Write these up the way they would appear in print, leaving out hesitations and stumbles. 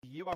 You are.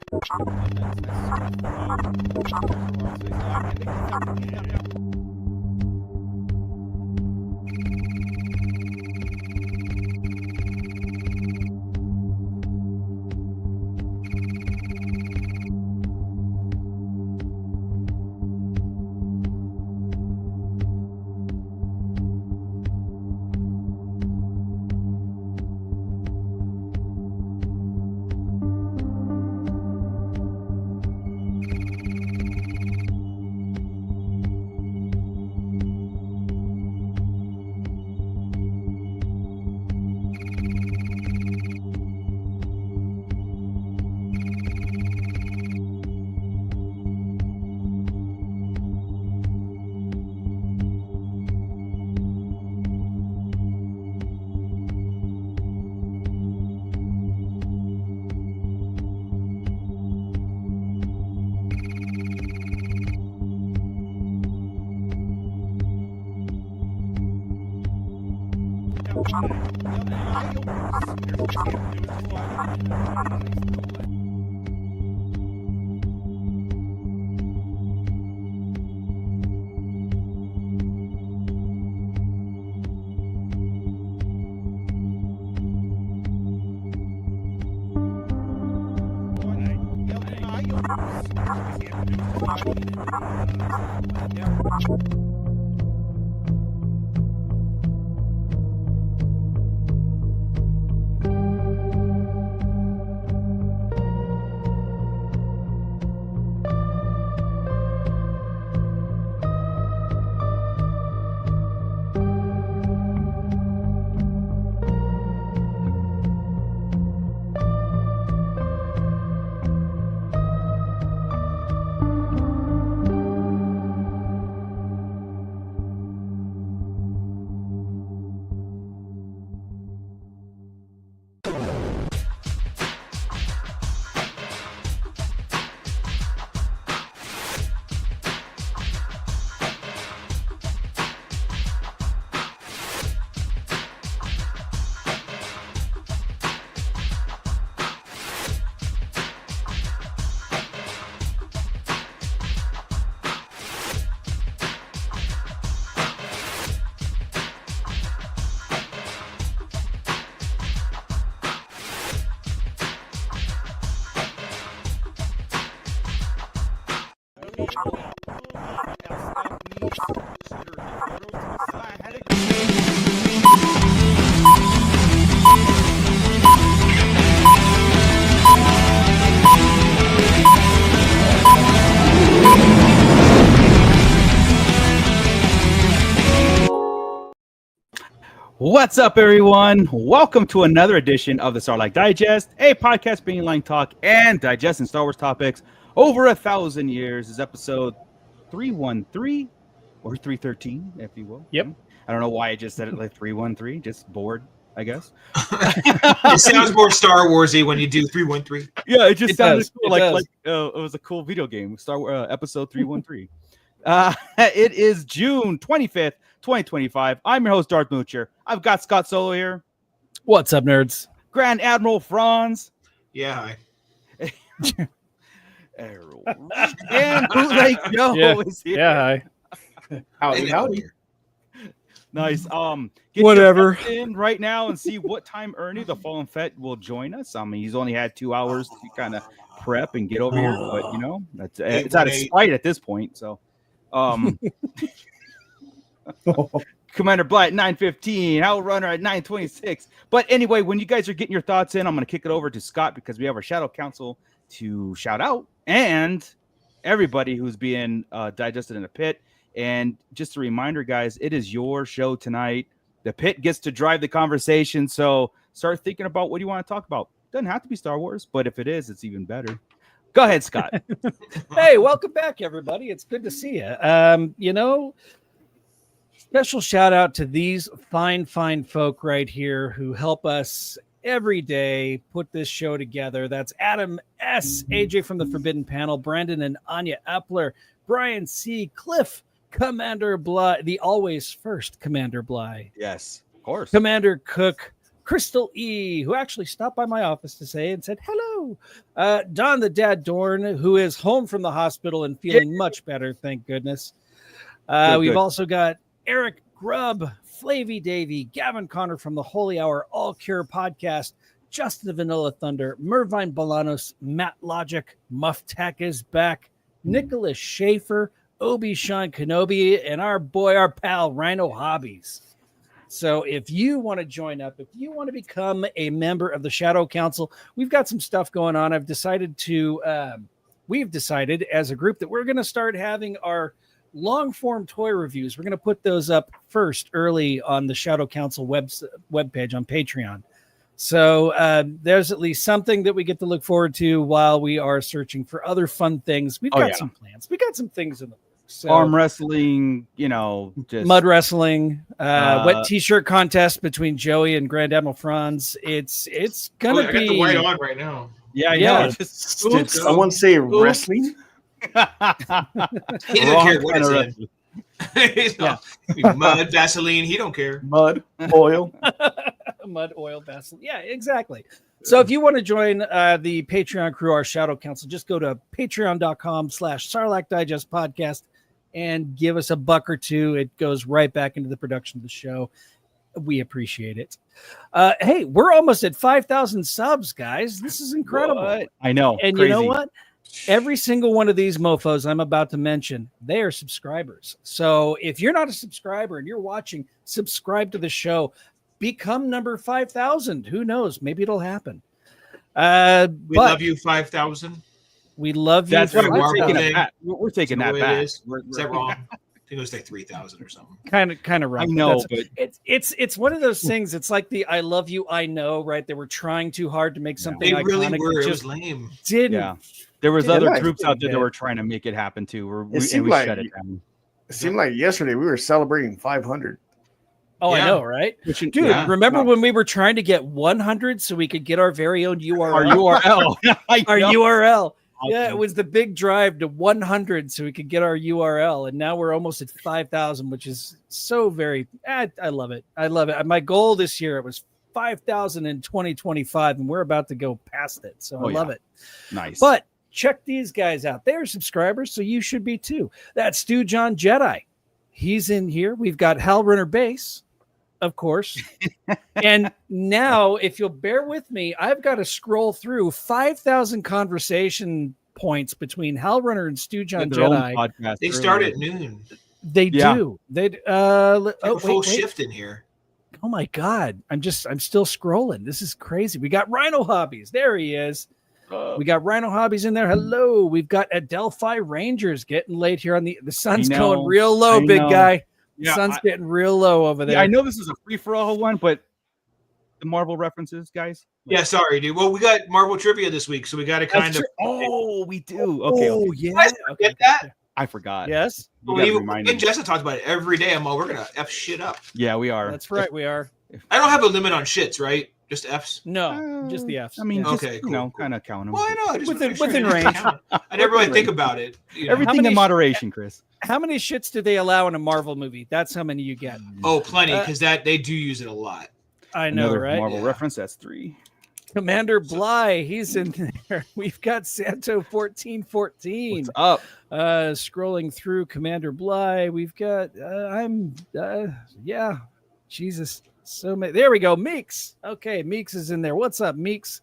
What's up, everyone? Welcome to another edition of the Starlight Digest, a podcast bringing line talk and digesting Star Wars topics over 1,000 years. This is episode 313 or 313, if you will. Yep. I don't know why I just said it like 313. Just bored, I guess. It sounds more Star Warsy when you do 313. Yeah, it just sounded cool, it was a cool video game. Star Wars episode 313. It is June 25th. 2025. I'm your host, Darth Moocher. I've got Scott Solo here. What's up, nerds? Grand Admiral Franz. Yeah, hi. And Bootleg Joe is here. Yeah, hi. Howdy. Nice. Get Whatever. in right now and see what time Ernie, the Fallen Fett, will join us. I mean, he's only had 2 hours to kind of prep and get over here, but you know, it's out of spite at this point. So, Commander Blight at 9:15, Outrunner at 9:26. But anyway, when you guys are getting your thoughts in, I'm going to kick it over to Scott because we have our Shadow Council to shout out and everybody who's being digested in the pit. And just a reminder, guys, it is your show tonight. The pit gets to drive the conversation, so start thinking about what you want to talk about. Doesn't have to be Star Wars, but if it is, it's even better. Go ahead, Scott. Hey, welcome back, everybody. It's good to see you. Special shout out to these fine folk right here who help us every day put this show together. That's Adam S., AJ from the Forbidden Panel, Brandon and Anya Epler, Brian C., Cliff, Commander Bly, the always first Commander Bly. Yes, of course. Commander Cook, Crystal E, who actually stopped by my office to say and said hello. Don the Dad Dorn, who is home from the hospital and feeling much better, thank goodness. We've also got Eric Grubb, Flavy Davy, Gavin Connor from the Holy Hour All Cure podcast, Justin the Vanilla Thunder, Mervine Bolanos, Matt Logic, Muff Tech is back, Nicholas Schaefer, Obi-Sean Kenobi, and our pal, Rhino Hobbies. So if you want to join up, if you want to become a member of the Shadow Council, we've got some stuff going on. We've decided as a group that we're going to start having our long-form toy reviews. We're going to put those up first early on the Shadow Council webpage on Patreon. So there's at least something that we get to look forward to while we are searching for other fun things. We've got some plans. We got some things in the works. So, arm wrestling, just mud wrestling, wet t-shirt contest between Joey and Grand Admiral Franz. It's gonna I be got the white on right now. Yeah. Did someone say wrestling? He doesn't care what it's in. He's not, mud, Vaseline, he don't care. Mud, oil. Mud, oil, Vaseline. Yeah, exactly. So if you want to join the Patreon crew, our Shadow Council, just go to patreon.com/Sarlacc Digest Podcast and give us $1 or $2. It goes right back into the production of the show. We appreciate it. Hey, we're almost at 5,000 subs, guys. This is incredible. What? I know. And crazy. you know what? Every single one of these mofos I'm about to mention, they are subscribers. So if you're not a subscriber and you're watching, subscribe to the show. Become number 5,000. Who knows? Maybe it'll happen. We love you, 5,000. We love you. That's right. Marvel We're taking thing. that back. Is that wrong? I think it was like 3,000 or something. Kind of wrong. I know, but it's one of those things. It's like the "I love you, I know," right? They were trying too hard to make something. They really iconic. were. It It just was lame. didn't. Yeah. There was Yeah, other nice. groups out there that were trying to make it happen too. We seemed shut it down. It seemed like yesterday we were celebrating 500. Oh, Yeah. I know, right? Dude, Yeah. remember when we were trying to get 100 so we could get our very own URL? Our URL. Our URL. Awesome. Yeah, it was the big drive to 100 so we could get our URL. And now we're almost at 5,000, which is so very, I love it. I love it. My goal this year, it was 5,000 in 2025, and we're about to go past it. So I love it. Nice. But check these guys out. They're subscribers, so you should be too. That's Stu John Jedi. He's in here. We've got Hal Runner Base, of course. And now, if you'll bear with me, I've got to scroll through 5,000 conversation points between Hal Runner and Stu John Jedi. They start at noon. They do. They A full shift in here. Oh my God. I'm still scrolling. This is crazy. We got Rhino Hobbies. There he is. We got Rhino Hobbies in there. Hello. We've got Adelphi Rangers getting late here on the sun's going real low, big guy. Yeah, sun's getting real low over there. Yeah, I know this is a free-for-all one, but the Marvel references, guys. Yeah, sorry, dude. Well, we got Marvel trivia this week, so we got to kind of. Oh, we do. Okay. Yeah. You guys forget that? I forgot. Yes. You gotta Well, remind me me. and Jessica talked about it every day. We're gonna F shit up. Yeah, we are. That's right. We are. I don't have a limit on shits, right? Just Fs. No, just the Fs. I mean, Yeah. just, Okay, cool, cool. kind of count them. Well, I know. I just Within range. I never really think about it. You know? Everything in moderation, Chris. How many shits do they allow in a Marvel movie? That's how many you get. Oh, plenty, because they do use it a lot. I know, Another right? Marvel reference. That's 3. Commander Bly, he's in there. We've got Santo 1414. What's up? Scrolling through Commander Bly, we've got Jesus. So many. There we go. Meeks. Okay, Meeks is in there. What's up, Meeks?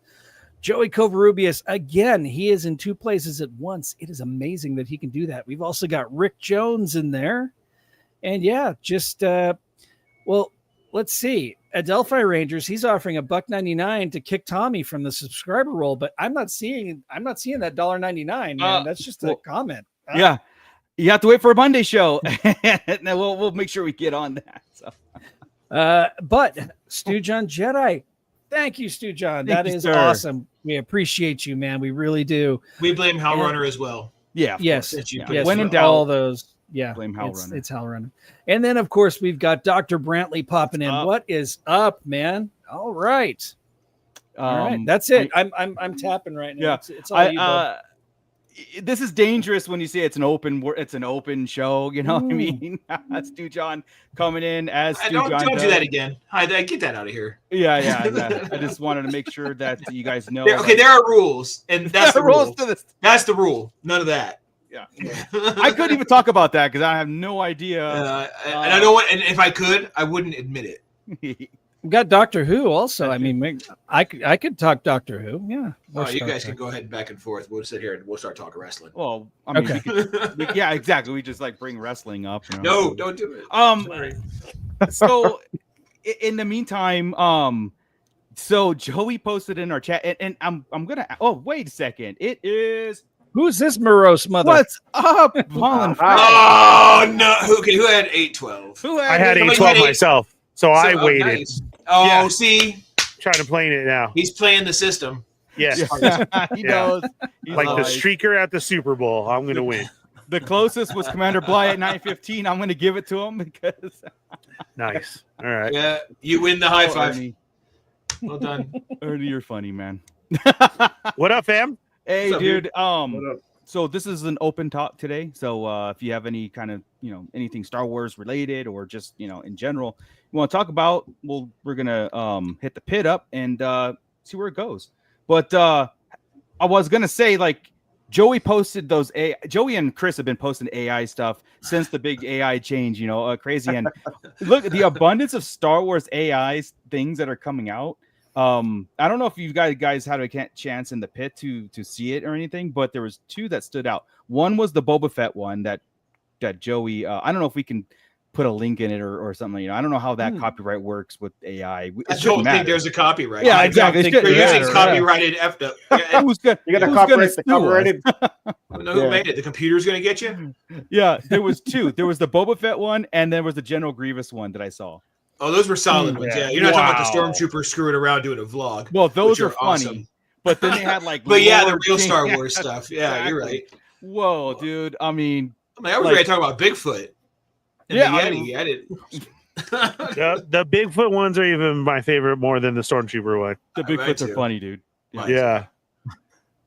Joey Covarubius, again, he is in 2 places at once. It is amazing that he can do that. We've also got Rick Jones in there. And yeah, just let's see. Adelphi Rangers, he's offering $1.99 to kick Tommy from the subscriber roll, but I'm not seeing that $1.99, man. That's just a comment. Yeah. You have to wait for a Monday show. And then we'll make sure we get on that. So. But Stu John Jedi, thank you, Stu John. Thank That you, is sir. awesome. We appreciate you, man. We really do. We blame Hal Yeah. Runner as well. Yeah. Yes. Since you Yeah. put Yes, it When in for doubt, all those. Yeah, blame Hal Runner. It's Hal Runner. And then, of course, we've got Dr. Brantley popping in. What is up, man? All right. All right. That's it. I'm tapping right now. Yeah. It's all you, bud. this is dangerous when you say it's an open show. You know what I mean? That's Stu John coming in as Stu Don't John. do that again. Hi, get that out of here. Yeah. I just wanted to make sure that you guys know. There are rules, and that's the rules rule. to this. That's the rule. None of that. Yeah, I couldn't even talk about that because I have no idea. And I don't want. And if I could, I wouldn't admit it. We got Doctor Who also. I mean, I could talk Doctor Who. Yeah. You guys can go ahead back and forth. We'll sit here and we'll start talking wrestling. Well, I mean, okay. Yeah, exactly. We just like bring wrestling up. You know? No, don't do it. So in the meantime, so Joey posted in our chat, and I'm gonna. Oh, wait a second. It is. Who's this morose mother? What's up, Colin? Oh no! Okay, who had 8-12? I had 8-12 myself, so I waited. Nice. Oh, see, trying to play it now. He's playing the system. Yes, He knows. He's like the alive. streaker at the Super Bowl. I'm gonna win. The closest was Commander Bly at 9:15. I'm gonna give it to him because. Nice. All right. Yeah, you win the high five. Ernie. Well done. Ernie, you're funny, man. What up, fam? Hey, What's up, dude. up? So this is an open talk today. So if you have any kind of, anything Star Wars related or just, in general, you want to talk about, we're gonna hit the pit up and see where it goes. But I was gonna say, like, Joey posted those Joey and Chris have been posting AI stuff since the big AI change, crazy. And look at the abundance of Star Wars AI things that are coming out. I don't know if you guys had a chance in the pit to see it or anything, but there was two that stood out. One was the Boba Fett one that Joey. I don't know if we can put a link in it or something. I don't know how that copyright works with AI. I don't think there's a copyright. Yeah, exactly. They're using copyrighted effed up. You got to copyright the copyrighted. Who made it? The computer's going to get you? Yeah, there was two. There was the Boba Fett one, and there was the General Grievous one that I saw. Oh, those were solid ones. Yeah, you're not talking about the stormtrooper screwing around doing a vlog. Well, those are funny, awesome. But then they had like. But yeah, the real Star Wars stuff. Yeah, exactly. You're right. Whoa, dude! I mean, I was ready to talk about Bigfoot. And yeah, the Yeti. I did. The Bigfoot ones are even my favorite more than the Stormtrooper one. the Bigfoots are funny, dude. Yeah.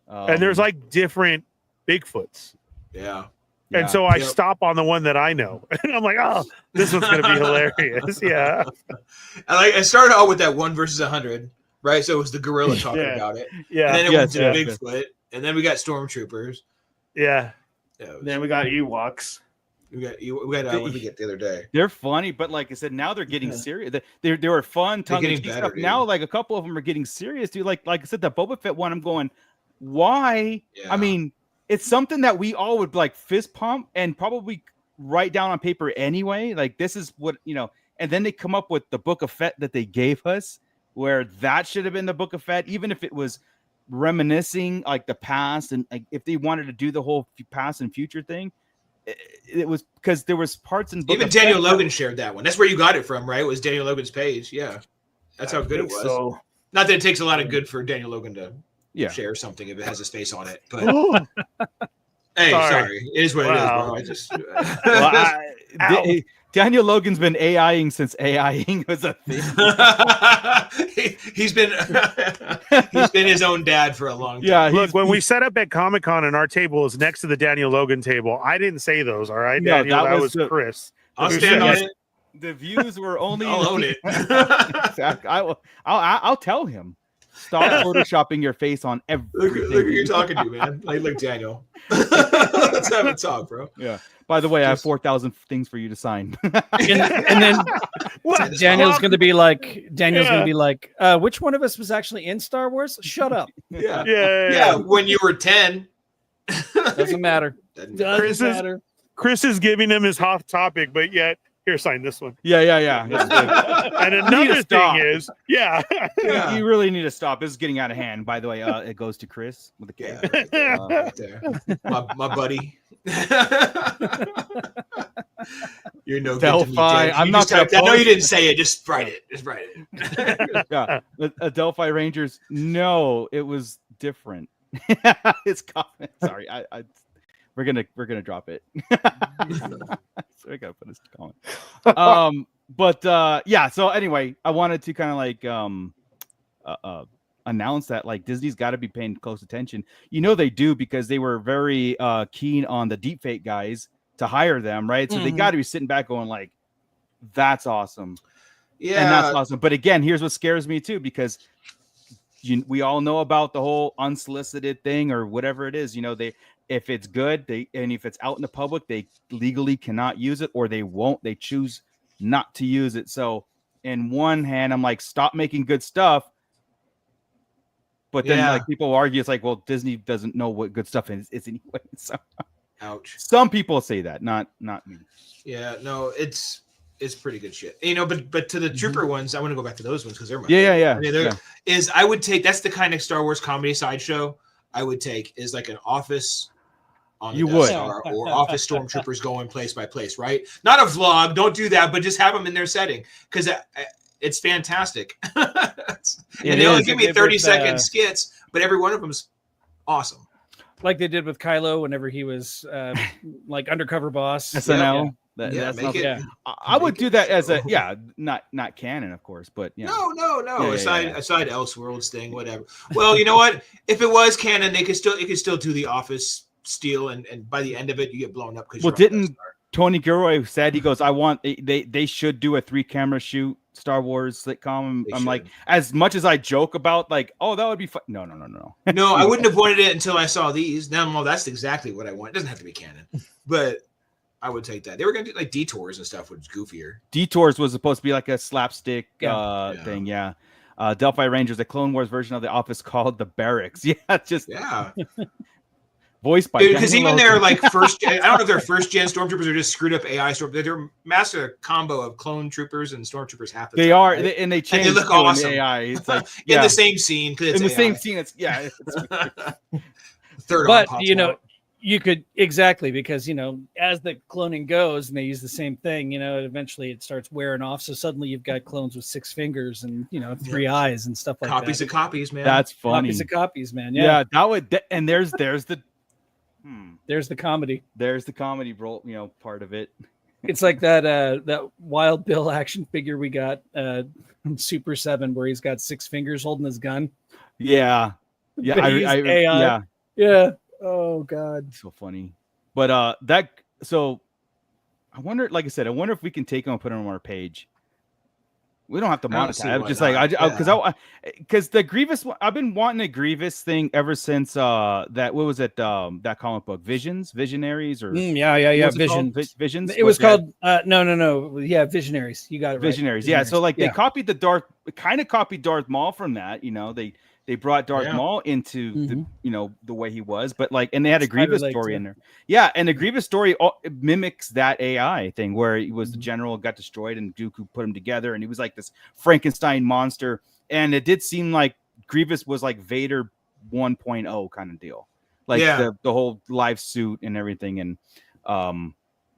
And there's like different Bigfoots. Yeah. And so I stop on the one that I know. And I'm like, oh, this one's going to be hilarious. Yeah. I started out with that 1 versus 100, right? So it was the gorilla talking about it. Yeah. And then it went to Bigfoot. And then we got stormtroopers. Yeah. Then we got Ewoks. We got what did we get the other day? They're funny, but like I said, now they're getting serious. They were fun, tongue-in-cheek stuff. Dude. Now, like a couple of them are getting serious, dude. Like I said, the Boba Fett one, I'm going, why? Yeah. I mean, it's something that we all would like fist pump and probably write down on paper anyway. Like this is what and then they come up with the Book of Fett that they gave us, where that should have been the Book of Fett, even if it was reminiscing like the past and like if they wanted to do the whole past and future thing. It was because there was parts in Book even of Daniel Fett Logan shared that one. That's where you got it from, right? It was Daniel Logan's page. Yeah, that's how good it was. So. Not that it takes a lot of good for Daniel Logan to share something if it has his face on it, but hey, sorry, it is what it is, bro. I just Daniel Logan's been AIing since AIing was a thing. he's been his own dad for a long time. Yeah, look, when we set up at Comic-Con and our table is next to the Daniel Logan table, I didn't say those, all right? No, Daniel, that was the, Chris. I'll stand on it. The views were only I'll own it. I'll tell him. Stop photoshopping your face on everything. Look who you're talking to, man. Like, look, Daniel. Let's have a talk, bro. Yeah. By the way, I have 4,000 things for you to sign. and then Daniel's going to be like, which one of us was actually in Star Wars? Shut up. Yeah. When you were 10. Doesn't matter. Chris is giving him his hot topic, but yet here, sign this one. Yeah. And another thing is, you really need to stop. This is getting out of hand. By the way, it goes to Chris with the K. Right there. My buddy. You're no Delphi. Good to me, I'm not going to. I know you didn't say it. Just write it. Yeah. The Rangers. No, it was different. It's coming. Sorry, we're gonna drop it. So I gotta put this comment. But yeah. So anyway, I wanted to kind of like announced that like Disney's got to be paying close attention. You know they do, because they were very keen on the deepfake guys to hire them, right? So they got to be sitting back going like, that's awesome. Yeah, and that's awesome. But again, here's what scares me too, because we all know about the whole unsolicited thing or whatever it is. You know, if it's good, and if it's out in the public, they legally cannot use it, or they choose not to use it. So in one hand, I'm like, stop making good stuff. But then like people argue, it's like, well, Disney doesn't know what good stuff is anyway. So ouch. Some people say that, not me. Yeah, no, it's pretty good shit. You know, but to the Trooper ones, I want to go back to those ones because they're my favorite. I mean, I would take, that's the kind of Star Wars comedy sideshow I would take, is like an Office on the Death Star, or Office stormtroopers going place by place, right? Not a vlog, don't do that, but just have them in their setting, because it's fantastic. And they only give me 30-second skits, but every one of them's awesome. Like they did with Kylo whenever he was like undercover boss. SNL. I would do that as a not canon, of course, but no. Aside Elseworlds thing, whatever. Well, you know what? If it was canon, it could still do the Office steal, and by the end of it, you get blown up. Well, didn't Tony Gilroy said, he goes, I want they should do a 3-camera shoot Star Wars sitcom. I'm like, as much as I joke about like, oh, that would be fun. No. No, I wouldn't have wanted it until I saw these. Now, that's exactly what I want. It doesn't have to be canon, but I would take that. They were going to do like Detours and stuff, which is goofier. Detours was supposed to be like a slapstick thing. Yeah. Delphi Rangers, a Clone Wars version of The Office called The Barracks. Voiced by because even their like first, I don't know if they're first gen stormtroopers are just screwed up AI stormtroopers. They're a master combo of clone troopers and stormtroopers half the time. They are, right? and they change. And they look awesome. AI. It's like in the same scene. In the same scene, it's third. But you know, you could because as the cloning goes and they use the same thing, eventually it starts wearing off. So suddenly you've got clones with 6 fingers and 3 eyes and stuff like that. Copies of copies, man. That's funny. Copies of copies, man. Yeah, that would. And there's the. There's the comedy. There's the comedy, part of it. It's like that Wild Bill action figure we got from Super 7, where he's got 6 fingers holding his gun. Yeah. AI. Yeah. Oh God. So funny. But so I wonder, like I said, I wonder if we can take them and put them on our page. We don't have to monetize. I'm just like, because the Grievous, I've been wanting a Grievous thing ever since that. What was it? That comic book, Visionaries, or Visions. It was called no. Yeah, Visionaries. You got it. Visionaries. Right. Yeah. So like they copied kind of copied Darth Maul from that. They brought Darth Maul into the way he was, but like, and they had a Grievous story in there. Yeah, and the Grievous story mimics that AI thing where he was the general, got destroyed, and Dooku put him together, and he was like this Frankenstein monster. And it did seem like Grievous was like Vader 1.0 kind of deal, like the whole live suit and everything, and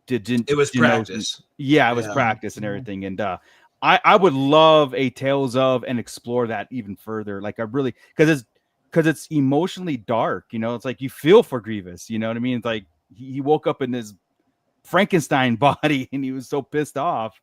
it was practice. It was practice and everything, and I would love a Tales of and explore that even further. Like I really, because it's emotionally dark, it's like you feel for Grievous, you know what I mean? It's like he woke up in his Frankenstein body and he was so pissed off.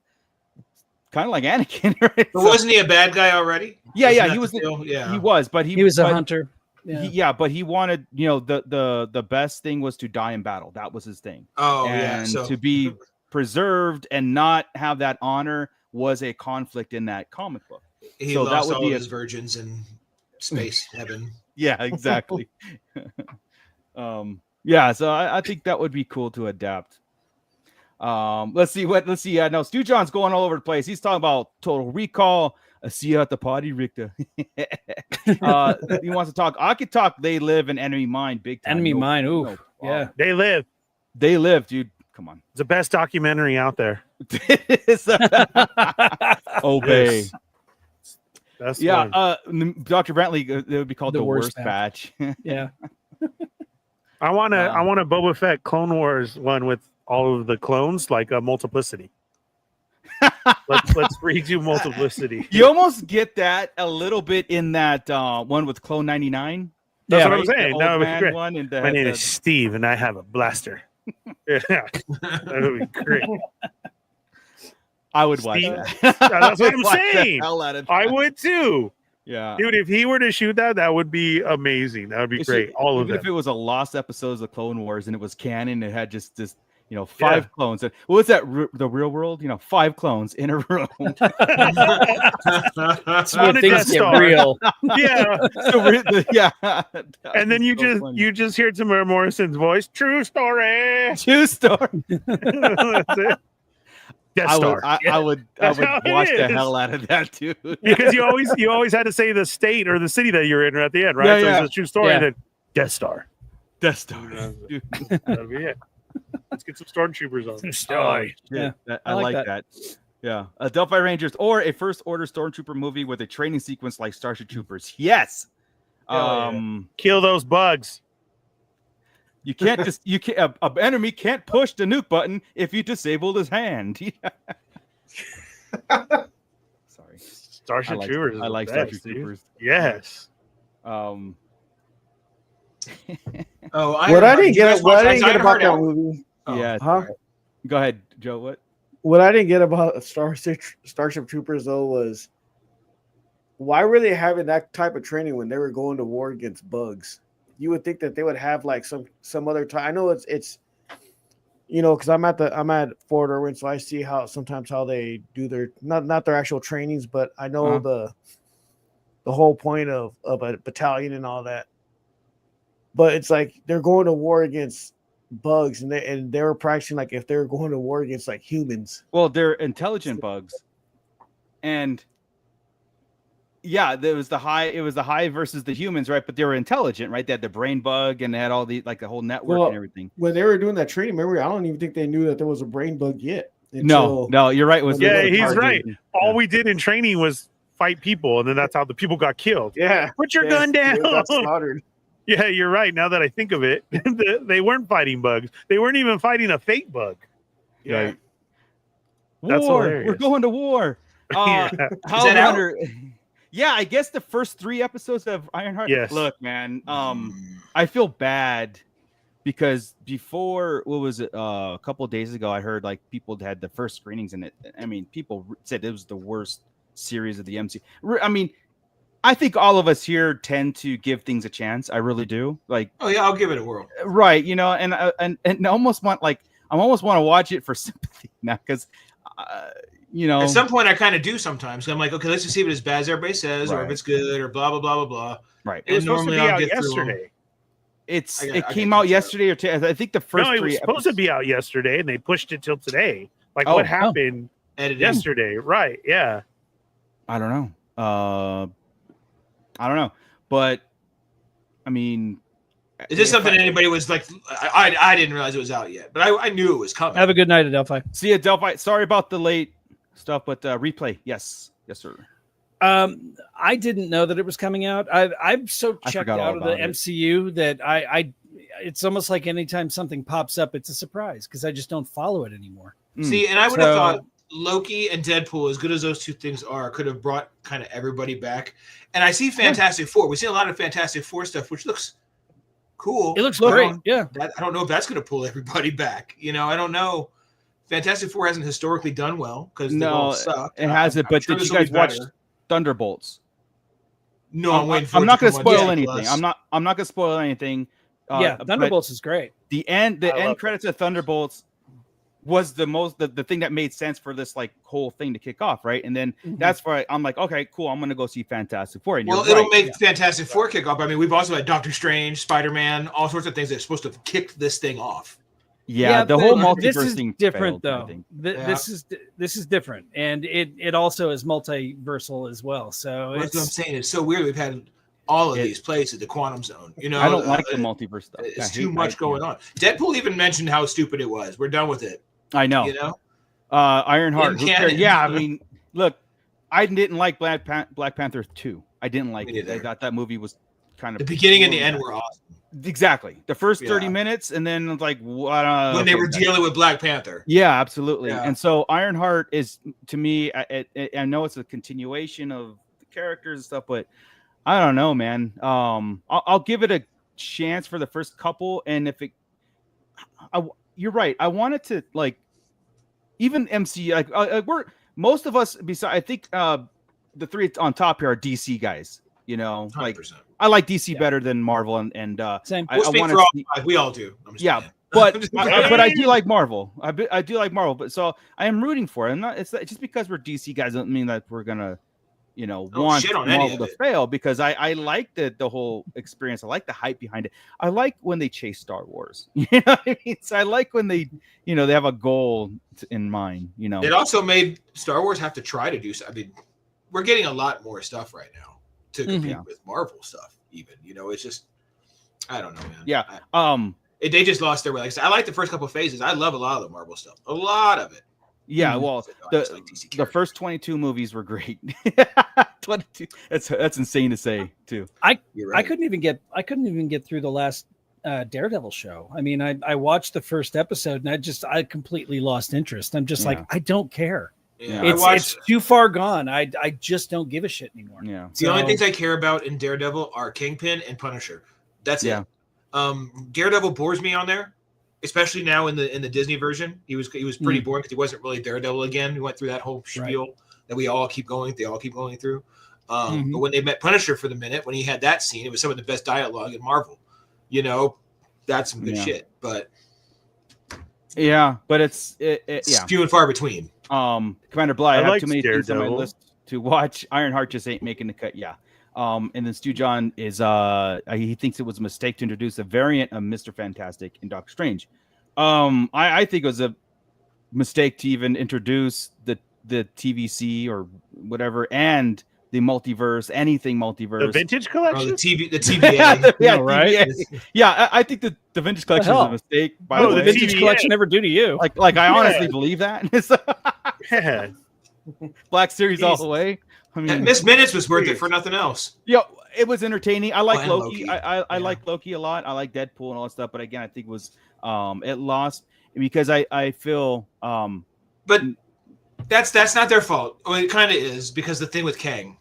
Kind of like Anakin, right? But wasn't he a bad guy already? He was. He was, but he was a hunter. But he wanted, the best thing was to die in battle. That was his thing. To be preserved and not have that honor was a conflict in that comic book. He lost all his virgins in space heaven. Yeah, exactly. So I think that would be cool to adapt. Let's see. No, Stu John's going all over the place. He's talking about Total Recall. I see you at the party, Richter. He wants to talk. I could talk. They Live in Enemy Mine, big time. Enemy Mine. Ooh, yeah. They Live, dude. Come on. It's the best documentary out there. Obey. That's Dr. Brantley, it would be called the worst batch. Yeah. I want a Boba Fett Clone Wars one with all of the clones, like a Multiplicity. let's redo Multiplicity. You almost get that a little bit in that one with Clone 99. That's what I'm saying. No, great. One and my name is Steve, and I have a blaster. That would be great. I would watch that. That's what I'm saying. I would too. Yeah, dude, if he were to shoot that, that would be amazing. That would be great. All of even them. if it was a lost episodes of Clone Wars and it was canon, it had just this, 5 clones. What was that? The real world? 5 clones in a room. That's when things get real. Yeah. Yeah. And then you just hear Tamara Morrison's voice. True story. True story. That's it. Death Star. I would watch the hell out of that, dude. Because you always had to say the state or the city that you're in at the end, right? Yeah, so yeah. it's a true story. And then Death Star. Death Star. Dude. That'll be it. Let's get some stormtroopers on. True story. Yeah, I like that. Yeah, Delphi Rangers or a First Order Stormtrooper movie with a training sequence like Starship Troopers. Yes. Kill those bugs. You can't just an enemy can't push the nuke button if you disabled his hand. Sorry, Starship Troopers. I like Starship Troopers. Yes. Oh, what I didn't get about that movie. Yeah. Huh? Go ahead, Joe. What I didn't get about Starship Troopers though was why were they having that type of training when they were going to war against bugs? You would think that they would have like some other time. I know it's because I'm at Fort Irwin, so I see how they do their not their actual trainings, but I know the whole point of a battalion and all that. But it's like they're going to war against bugs, and they were practicing like if they were going to war against like humans. Well, they're intelligent bugs, and yeah, it was the hive versus the humans, right? But they were intelligent, right? They had the brain bug and they had all the the whole network and everything. When they were doing that training, remember, I don't even think they knew that there was a brain bug yet. No, you're right. He's right. All we did in training was fight people, and then that's how the people got killed. Yeah, put your gun down. They got slaughtered. Yeah, you're right. Now that I think of it, they weren't fighting bugs. They weren't even fighting a fake bug. Yeah, right. That's hilarious. We're going to war. Yeah, I guess the first 3 episodes of Ironheart. Yes. Look, man, I feel bad because before, what was it? A couple of days ago, I heard like people had the first screenings in it. I mean, people said it was the worst series of the MCU. I mean, I think all of us here tend to give things a chance. I really do. Like, oh yeah, I'll give it a whirl. Right, and I almost want to watch it for sympathy now because. At some point I kind of do sometimes. I'm like, okay, let's just see if it's as bad as everybody says, or if it's good, or blah blah blah blah blah. Right. It was supposed to be out yesterday. It came out yesterday I think the first. No, it was supposed to be out yesterday, and they pushed it till today. Like what happened yesterday? Right? Yeah. I don't know, but I mean. Is this something anybody was like? I didn't realize it was out yet, but I knew it was coming. Have a good night at Delphi. See you, Delphi. Sorry about the late stuff, but replay. Yes, sir. I didn't know that it was coming out. I'm so checked out of the MCU that I it's almost like anytime something pops up, it's a surprise because I just don't follow it anymore. See, and I would have thought Loki and Deadpool, as good as those two things are, could have brought kind of everybody back. And I see Fantastic Four. We see a lot of Fantastic Four stuff, which looks cool. It looks great. Yeah. I don't know if that's going to pull everybody back. I don't know. Fantastic Four hasn't historically done well because they all suck. It hasn't. But did you guys watch Thunderbolts? No, I'm waiting for I'm not going to spoil anything. I'm not going to spoil anything. Thunderbolts is great. The end credits of Thunderbolts was the thing that made sense for this like whole thing to kick off, right? And then that's why I'm like, okay, cool, I'm gonna go see Fantastic Four. And it'll make Fantastic Four kick off. I mean, we've also had Doctor Strange, Spider-Man, all sorts of things that are supposed to have kicked this thing off. Yeah, the whole multiverse this is thing different failed, though. This is different, and it also is multiversal as well. So that's what I'm saying. It's so weird. We've had all of these places, the quantum zone. I don't like the multiverse stuff. It's too much going on. Deadpool even mentioned how stupid it was. We're done with it. I know. Ironheart. Yeah, I mean, look, I didn't like Black Panther 2. I didn't like it. I thought that movie was kind of the beginning and the end were awesome. Exactly. The first 30 minutes, and then like when they were dealing with Black Panther. Yeah, absolutely. Yeah. And so Ironheart is, to me, I know it's a continuation of the characters and stuff, but I don't know, man. I'll give it a chance for the first couple, and if it, you're right. I wanted to like even MC like we're most of us. Besides, I think the three on top here are DC guys. You know, 100%. like I like DC better than Marvel, and Same. I We'll speak want for all to. five. We all do. I'm just Yeah, saying. but I do like Marvel. I do like Marvel, but so I am rooting for it. It's just because we're DC guys doesn't mean that we're gonna, want shit on any Marvel of to it. fail, because I like the whole experience. I like the hype behind it. I like when they chase Star Wars. You know what I mean? So I like when they have a goal in mind. It also made Star Wars have to try to do so. I mean, we're getting a lot more stuff right now to compete with Marvel stuff. Even it's just, I don't know, man. Yeah. They just lost their way. Like I said, I like the first couple of phases. I love a lot of the Marvel stuff. A lot of it. Yeah, well, the first 22 movies were great. 22. That's insane to say too. I couldn't even get through the last Daredevil show. I mean, I watched the first episode and I completely lost interest. I'm just like, I don't care. Yeah. It's too far gone. I just don't give a shit anymore. Yeah. The only things I care about in Daredevil are Kingpin and Punisher. That's it. Daredevil bores me on there, especially now in the Disney version. He was pretty boring because he wasn't really Daredevil again. He went through that whole spiel that they all keep going through. But when they met Punisher for the minute, when he had that scene, it was some of the best dialogue in Marvel. That's some good shit. But but it's few and far between. Commander Bly, I have like too many things on my Daredevil. list to watch. Ironheart just ain't making the cut. Yeah. And then Stu John is he thinks it was a mistake to introduce a variant of Mr. Fantastic in Doctor Strange. I think it was a mistake to even introduce the TVC or whatever and the multiverse, anything multiverse. The vintage collection? The TVA. Right? Yeah, I think the vintage collection is a mistake. By the the way, vintage TVA. collection never do to you. like I honestly believe that. Yeah. Black Series all the way. I mean, Miss Minutes was worth it for nothing else. Yeah, it was entertaining. I like and Loki. Loki. I like Loki a lot. I like Deadpool and all that stuff. But again, I think it was it lost because I feel But that's not their fault. Well, it kind of is, because the thing with Kang,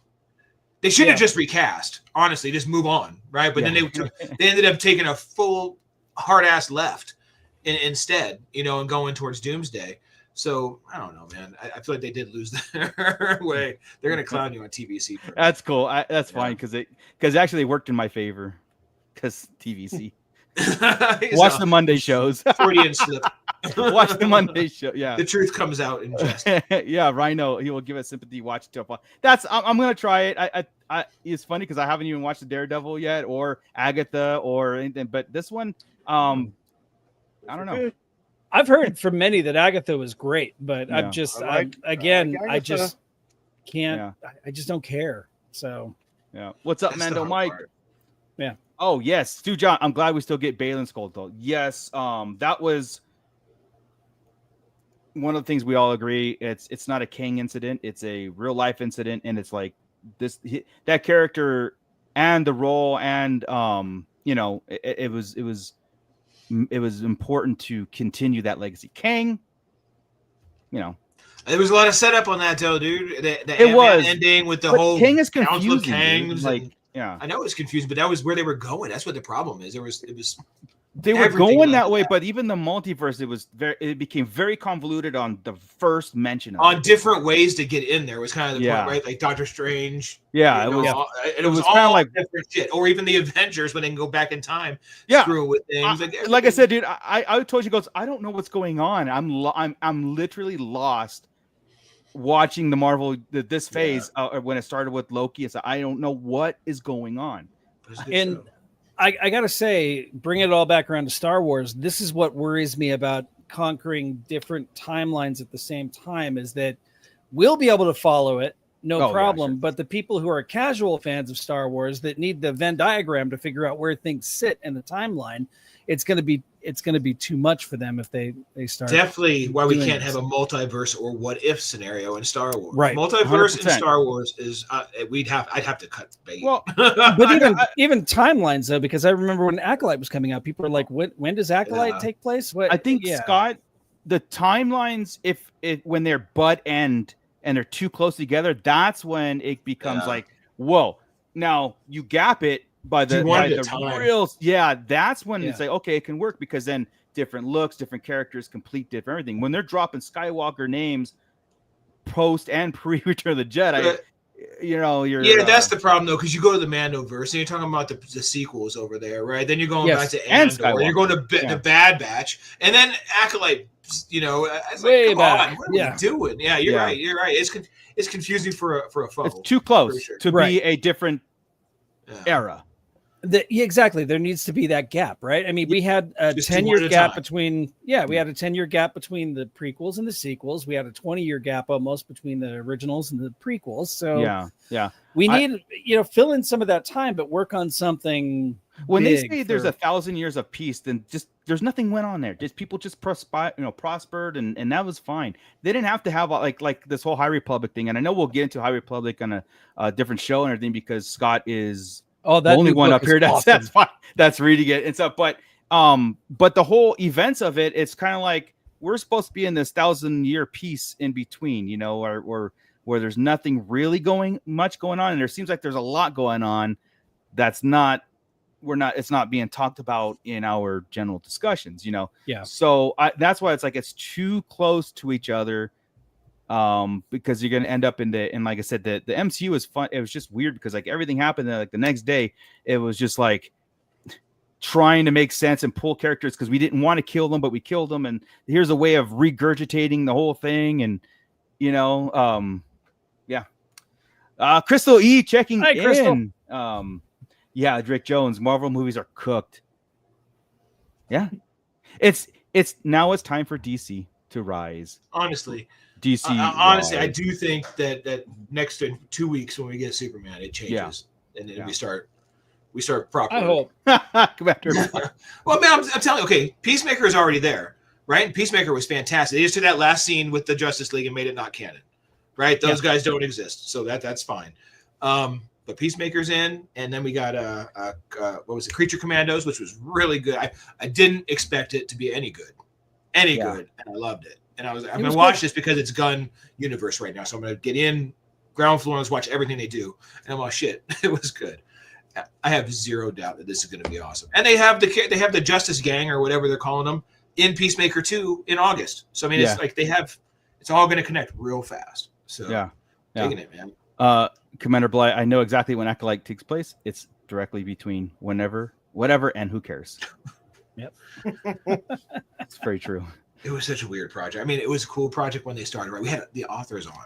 they should have just recast. Honestly, just move on, right? But then they ended up taking a full hard ass left instead, and going towards Doomsday. So I don't know, man. I feel like they did lose their way. They're gonna clown you on TVC. That's cool. That's fine because actually it worked in my favor because TVC. Watch the Monday shows. Freudian slip. Watch the Monday show. Yeah, the truth comes out in jest. Yeah, Rhino. He will give us sympathy. Watch it. I'm gonna try it. It's funny because I haven't even watched the Daredevil yet, or Agatha, or anything. But this one, I don't know. I've heard from many that Agatha was great, but I just can't. I just don't care. So what's up, Mando Mike? Yeah. Oh yes, Stu John. I'm glad we still get Balin Skull though. Yes, that was one of the things we all agree. It's not a King incident. It's a real life incident, and it's like that character and the role, and it was important to continue that legacy. Kang, there was a lot of setup on that though, dude. It was ending with the whole King is Council of confusing. Kangs. I know it's confusing, but that was where they were going. That's what the problem is. They were going that way, but even the multiverse, it became very convoluted on the first mention of on different ways to get in there was kind of the point, right? Like Doctor Strange. Yeah, it was kind of like different shit. Or even the Avengers when they can go back in time, screw with things. Like I said, dude, I told you, I don't know what's going on. I'm literally lost watching the Marvel this phase when it started with Loki. I don't know what is going on. And I gotta say, bring it all back around to Star Wars. This is what worries me about conquering different timelines at the same time, is that we'll be able to follow it, no problem. Yeah, sure. But the people who are casual fans of Star Wars that need the Venn diagram to figure out where things sit in the timeline, it's going to be too much for them if they start. Definitely why we can't have a multiverse or what if scenario in Star Wars. Right. Multiverse 100%. In Star Wars is I'd have to cut bait. Well, but even timelines though, because I remember when Acolyte was coming out, people were like, when does Acolyte take place? I think Scott, the timelines, if when they're butt end and they're too close together, that's when it becomes like, whoa. Now you gap it by the real, that's when it's like, okay, it can work, because then different looks, different characters, complete different everything. When they're dropping Skywalker names post and pre Return of the Jedi, you're that's the problem though, because you go to the Mandoverse and you're talking about the sequels over there, right? Then you're going back to Andor, you're going to the Bad Batch, and then Acolyte. It's like, come on, what are we doing? Yeah, you're right. You're right. It's confusing for a foe. It's too close to be a different era. Exactly. There needs to be that gap, right? I mean, we had a 10-year gap between we had a 10-year gap between the prequels and the sequels. We had a 20-year gap almost between the originals and the prequels. So we need fill in some of that time, but work on something. When they say there's 1,000 years of peace, then just there's nothing went on there. Just people just prospered, and that was fine. They didn't have to have like this whole High Republic thing. And I know we'll get into High Republic on a different show and everything because Scott is the only one up here that's fine. That's reading it and stuff. But the whole events of it, it's kind of like we're supposed to be in this 1,000-year peace in between, or where there's nothing really much going on, and there seems like there's a lot going on that's not. It's not being talked about in our general discussions, Yeah. So that's why it's too close to each other, because you're going to end up and like I said, the MCU is fun. It was just weird because like everything happened like the next day. It was just like trying to make sense and pull characters because we didn't want to kill them, but we killed them. And here's a way of regurgitating the whole thing. And, Crystal E checking Hi, Crystal. in. Yeah, Drake Jones, Marvel movies are cooked. Yeah. It's time for DC to rise. Honestly. DC. Honestly, I do think that next 2 weeks when we get Superman, it changes. Yeah. And then we start properly. I hope. Well, man, I'm telling you, okay, Peacemaker is already there, right? And Peacemaker was fantastic. They just did that last scene with the Justice League and made it not canon, right? Those guys don't exist, so that's fine. But Peacemaker's in, and then we got what was it, Creature Commandos, which was really good. I didn't expect it to be any good, and I loved it. And I'm gonna watch this because it's Gun Universe right now, so I'm gonna get in ground floor and watch everything they do. And I'm like, shit, it was good. I have zero doubt that this is gonna be awesome. And they have the Justice Gang or whatever they're calling them in Peacemaker 2 in August. So I mean, it's like it's all gonna connect real fast. So taking it, man. Commander Bly, I know exactly when Acolyte takes place. It's directly between whenever, whatever, and who cares. Yep. It's very true. It was such a weird project. I mean, it was a cool project when they started, right? We had the authors on.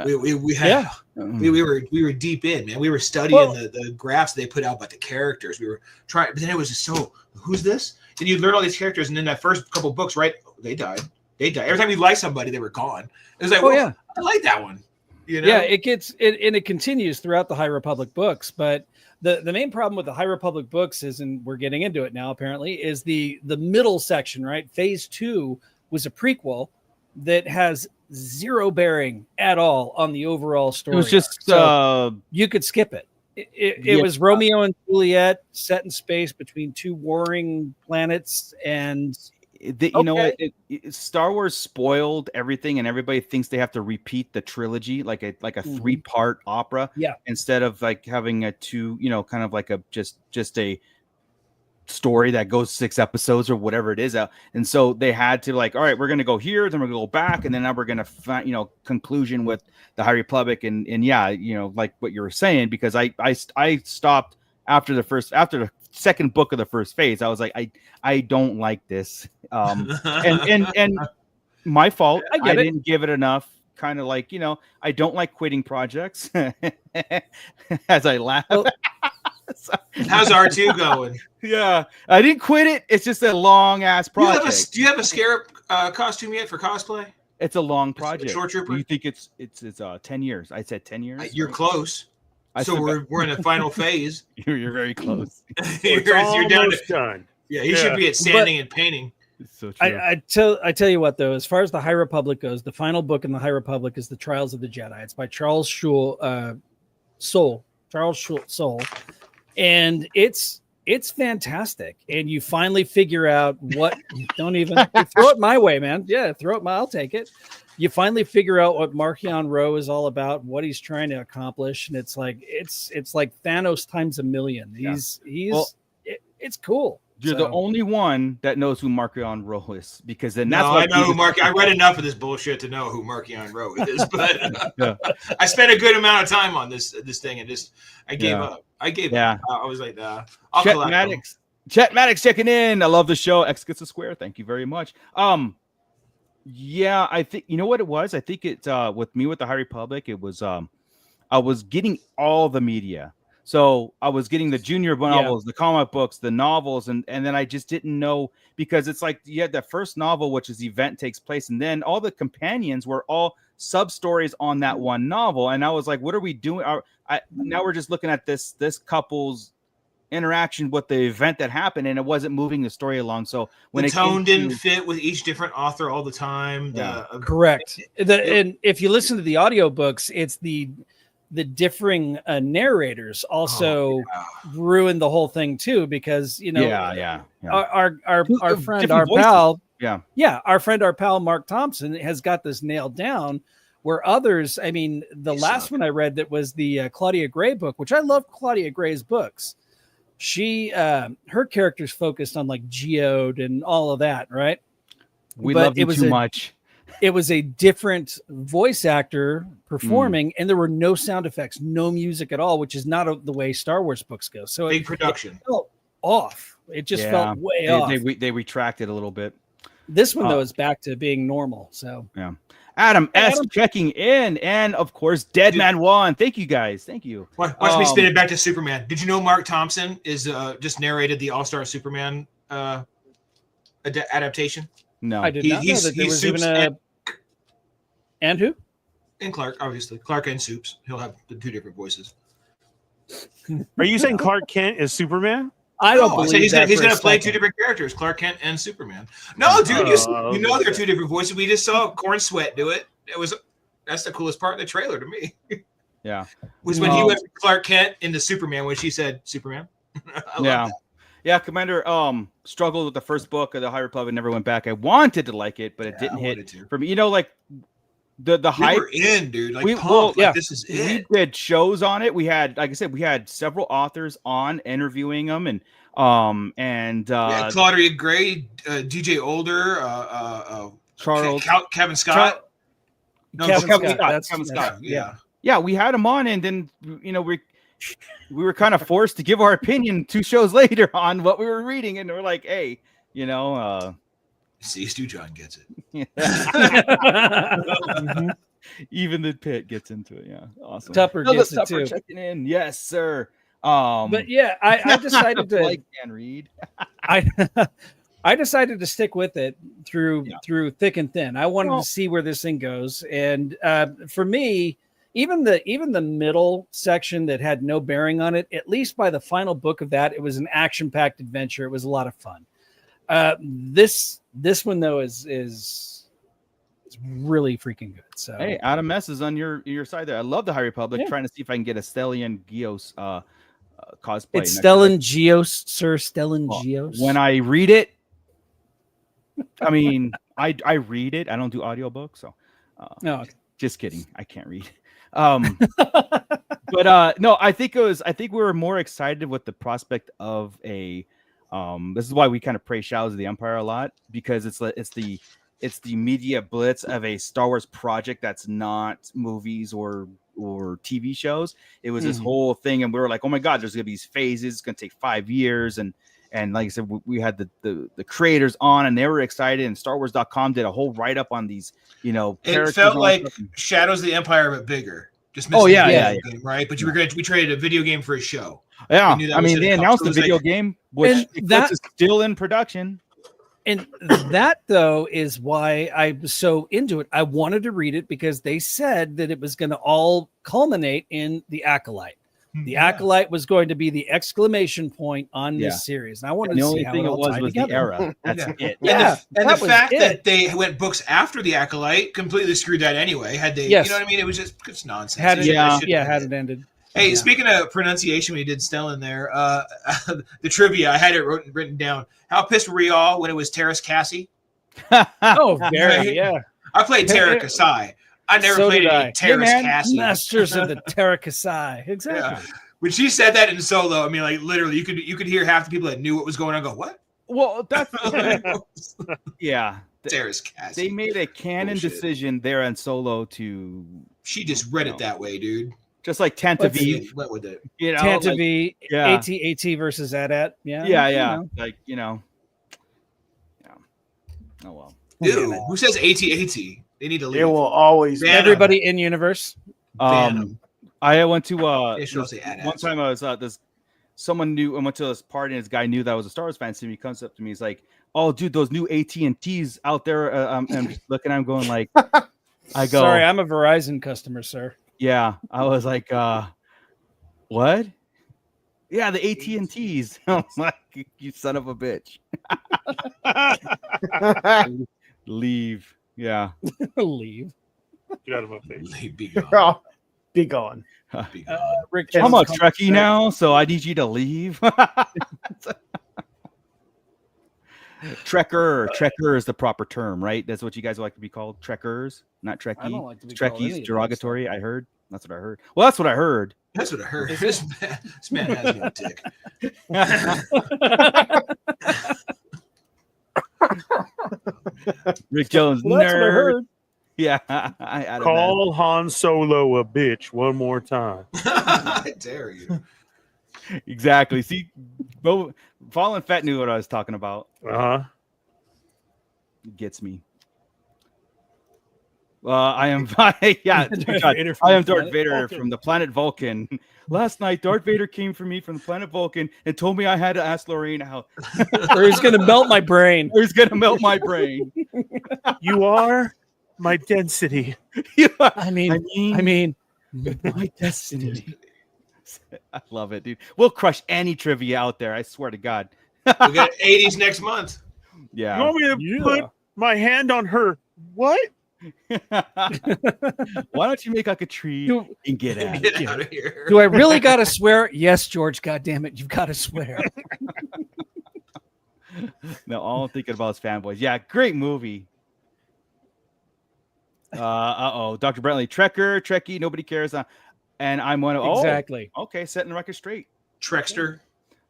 We were deep in, man. We were studying the graphs they put out about the characters. We were trying, but then it was just who's this? And you learn all these characters, and then that first couple books, right? They died. Every time you like somebody, they were gone. It was like, I like that one. Yeah, it continues throughout the High Republic books, but the main problem with the High Republic books is, and we're getting into it now apparently, is the middle section, right? Phase 2 was a prequel that has zero bearing at all on the overall story. It was just you could skip it. It was Romeo and Juliet set in space between two warring planets, and Star Wars spoiled everything, and everybody thinks they have to repeat the trilogy like a 3-part opera, instead of like having a 2, kind of like a just a story that goes 6 episodes or whatever it is out. And so they had to like, all right, we're gonna go here, then we're gonna go back, and then now we're gonna find conclusion with the High Republic, and like what you were saying, because I stopped after the second book of the first phase. I was like, I don't like this, and my fault. I didn't give it enough. Kind of like, I don't like quitting projects. As I laugh. How's R2 going? Yeah, I didn't quit it. It's just a long ass project. Do you have a Scarab costume yet for cosplay? It's a long project. Short Trooper. Do you think it's 10 years? I said 10 years. You're close. So we're in the final phase. You're very close. you're down to done. Yeah, he should be at sanding and painting. It's so true. I tell you what, though, as far as the High Republic goes, the final book in the High Republic is the Trials of the Jedi. It's by Charles Soule, and it's fantastic. And you finally figure out what. Don't even throw it my way, man. Yeah, I'll take it. You finally figure out what Marchion Ro is all about, what he's trying to accomplish, and it's like Thanos times a million. It's cool. You're the only one that knows who Marquion Rowe is, because then that's I know who I read enough of this bullshit to know who Marquion Rowe is, but I spent a good amount of time on this thing, and I gave up. I gave up. I was like, I'll Chet Maddox. Chet Maddox checking in. I love the show. X gets a square. Thank you very much. Yeah, I think you know what it was. I think it with me with the High Republic, it was I was getting all the media. So I was getting the junior novels, the comic books, the novels, and then I just didn't know, because it's like you had that first novel, which is the event takes place, and then all the companions were all sub stories on that one novel, and I was like, what are we doing? Now we're just looking at this couple's interaction with the event that happened, and it wasn't moving the story along. So when the tone didn't fit with each different author all the time. Correct. And if you listen to the audiobooks, it's the differing narrators also ruined the whole thing too, because our friend, our pal, our pal Mark Thompson has got this nailed down, where others, I mean, the last one I read that was the Claudia Gray book, which I love Claudia Gray's books. She her characters focused on like Geode and all of that, right? We love you too much. It was a different voice actor performing, and there were no sound effects, no music at all, which is not the way Star Wars books go. So big production. It felt off. It just felt way off. They retracted a little bit. This one, though, is back to being normal. So Adam S. checking in, and of course, Dead Man 1. Thank you guys. Thank you. Watch me spin it back to Superman. Did you know Mark Thompson is just narrated the All-Star Superman adaptation? No, I did not know that there was even a. And who? And Clark, obviously. Clark and Soups. He'll have the two different voices. Are you saying Clark Kent is Superman? I don't believe he's going to play two different characters, Clark Kent and Superman. No, dude, you know they're two different voices. We just saw Corn Sweat do it. That's the coolest part of the trailer to me. Yeah. Was when he went from Clark Kent into Superman, when she said Superman. I love that. Yeah, Commander struggled with the first book of the High Republic, never went back. I wanted to like it, but it didn't hit for me. You know, like the hype. We're in, dude. Like, this is it. We did shows on it. We had, like I said, we had several authors on interviewing them, and Claudia Gray, DJ Older, Charles, Kevin Scott. Kevin Scott. Yeah, we had him on, and then we were kind of forced to give our opinion 2 shows later on what we were reading, and we're like, hey, see, Stu John gets it. Even the pit gets into it. Yeah, awesome. Tupper gets it too. Checking in, yes, sir. But yeah, I decided to. I can read. I decided to stick with it through thick and thin. I wanted to see where this thing goes, and for me, even the middle section that had no bearing on it, at least by the final book of that, it was an action-packed adventure. It was a lot of fun. This one though is really freaking good. So hey, Adam S is on your side there. I love the High Republic. Trying to see if I can get a Stellan Gios cosplay. It's Stellan Gios, Sir Stellan Gios. When I read it, I mean, I read it. I don't do audiobooks, so no. Just kidding. I can't read. But no, I think we were more excited with the prospect of a this is why we kind of praise Shadows of the Empire a lot, because it's the media blitz of a Star Wars project that's not movies or TV shows. It was this whole thing, and we were like, oh my god, there's gonna be these phases. It's gonna take 5 years, and like I said, we had the creators on, and they were excited. And StarWars.com did a whole write up on these, It felt like Shadows of the Empire, but bigger. Just yeah, game, right? But we traded a video game for a show. Yeah, I mean, they announced the video game, which is still in production. And that, though, is why I was so into it. I wanted to read it because they said that it was going to all culminate in The Acolyte. The Acolyte was going to be the exclamation point on this series. And I wanted to see how it all tied together. The era. That's it. And the fact that they went books after The Acolyte completely screwed that anyway. Had they, you know what I mean? It was just nonsense. Had it ended. Hey, speaking of pronunciation, we did Stellan there. The trivia, I had it written down. How pissed were you all when it was Terrace Cassie? Oh, very, I played Terra Kasai. I never played any Terrace Cassie. Masters of the Terra Kasai. Exactly. Yeah. When she said that in Solo, I mean, like literally, you could hear half the people that knew what was going on go, what? Well, that's yeah. Sarah's Cassie. They made a canon decision there on Solo to. She just read it that way, dude. Just like Tantive. Went with it. You know, Tantive, like, yeah. AT versus AT-AT. Yeah. Yeah. You know. Like, you know. Yeah. Oh well. Ew, who says AT-AT? They need to leave. It will always Everybody in universe. I went to They should say one time I was someone knew I went to this party and this guy knew that I was a Star Wars fan. So he comes up to me, he's like, "Oh, dude, those new AT&Ts out there." I'm just looking, I'm going like, I go, "Sorry, I'm a Verizon customer, sir." Yeah, I was like, what? Yeah, the AT&Ts. I was like, you son of a bitch. Leave. Yeah. Leave. Get out of my face. Leave. Be gone. Oh, be gone. Be gone. Rick, I'm a Trekkie now, so I need you to leave. Trekker is the proper term, right? That's what you guys like to be called, Trekkers, not Trekkie. I don't like to be called any Trekkie's of derogatory. I heard. That's what I heard. Well, that's what I heard. That's what I heard. This man has no dick. Rick Jones, well, that's what I nerd. heard. Yeah, Call Han Solo a bitch one more time. I dare you. Exactly. See, Fallen Fett knew what I was talking about. Gets me. I am yeah, I am Darth Vader from the planet Vulcan. Last night, Darth Vader came for me from the planet Vulcan and told me I had to ask Lorraine out. Or he's gonna melt my brain. Or he's gonna melt my brain. You are my density. I mean, my destiny. I love it, dude. We'll crush any trivia out there. I swear to God. We got 80s next month. Yeah. You want me to put my hand on her? What? Why don't you make like a tree and get out of here? Do I really gotta swear? Yes, George. God damn it, you've got to swear. No, all I'm thinking about is fanboys. Yeah, great movie. Dr. Brentley, Trekkie, nobody cares. And I'm one of exactly. Okay, setting the record straight. Trekster.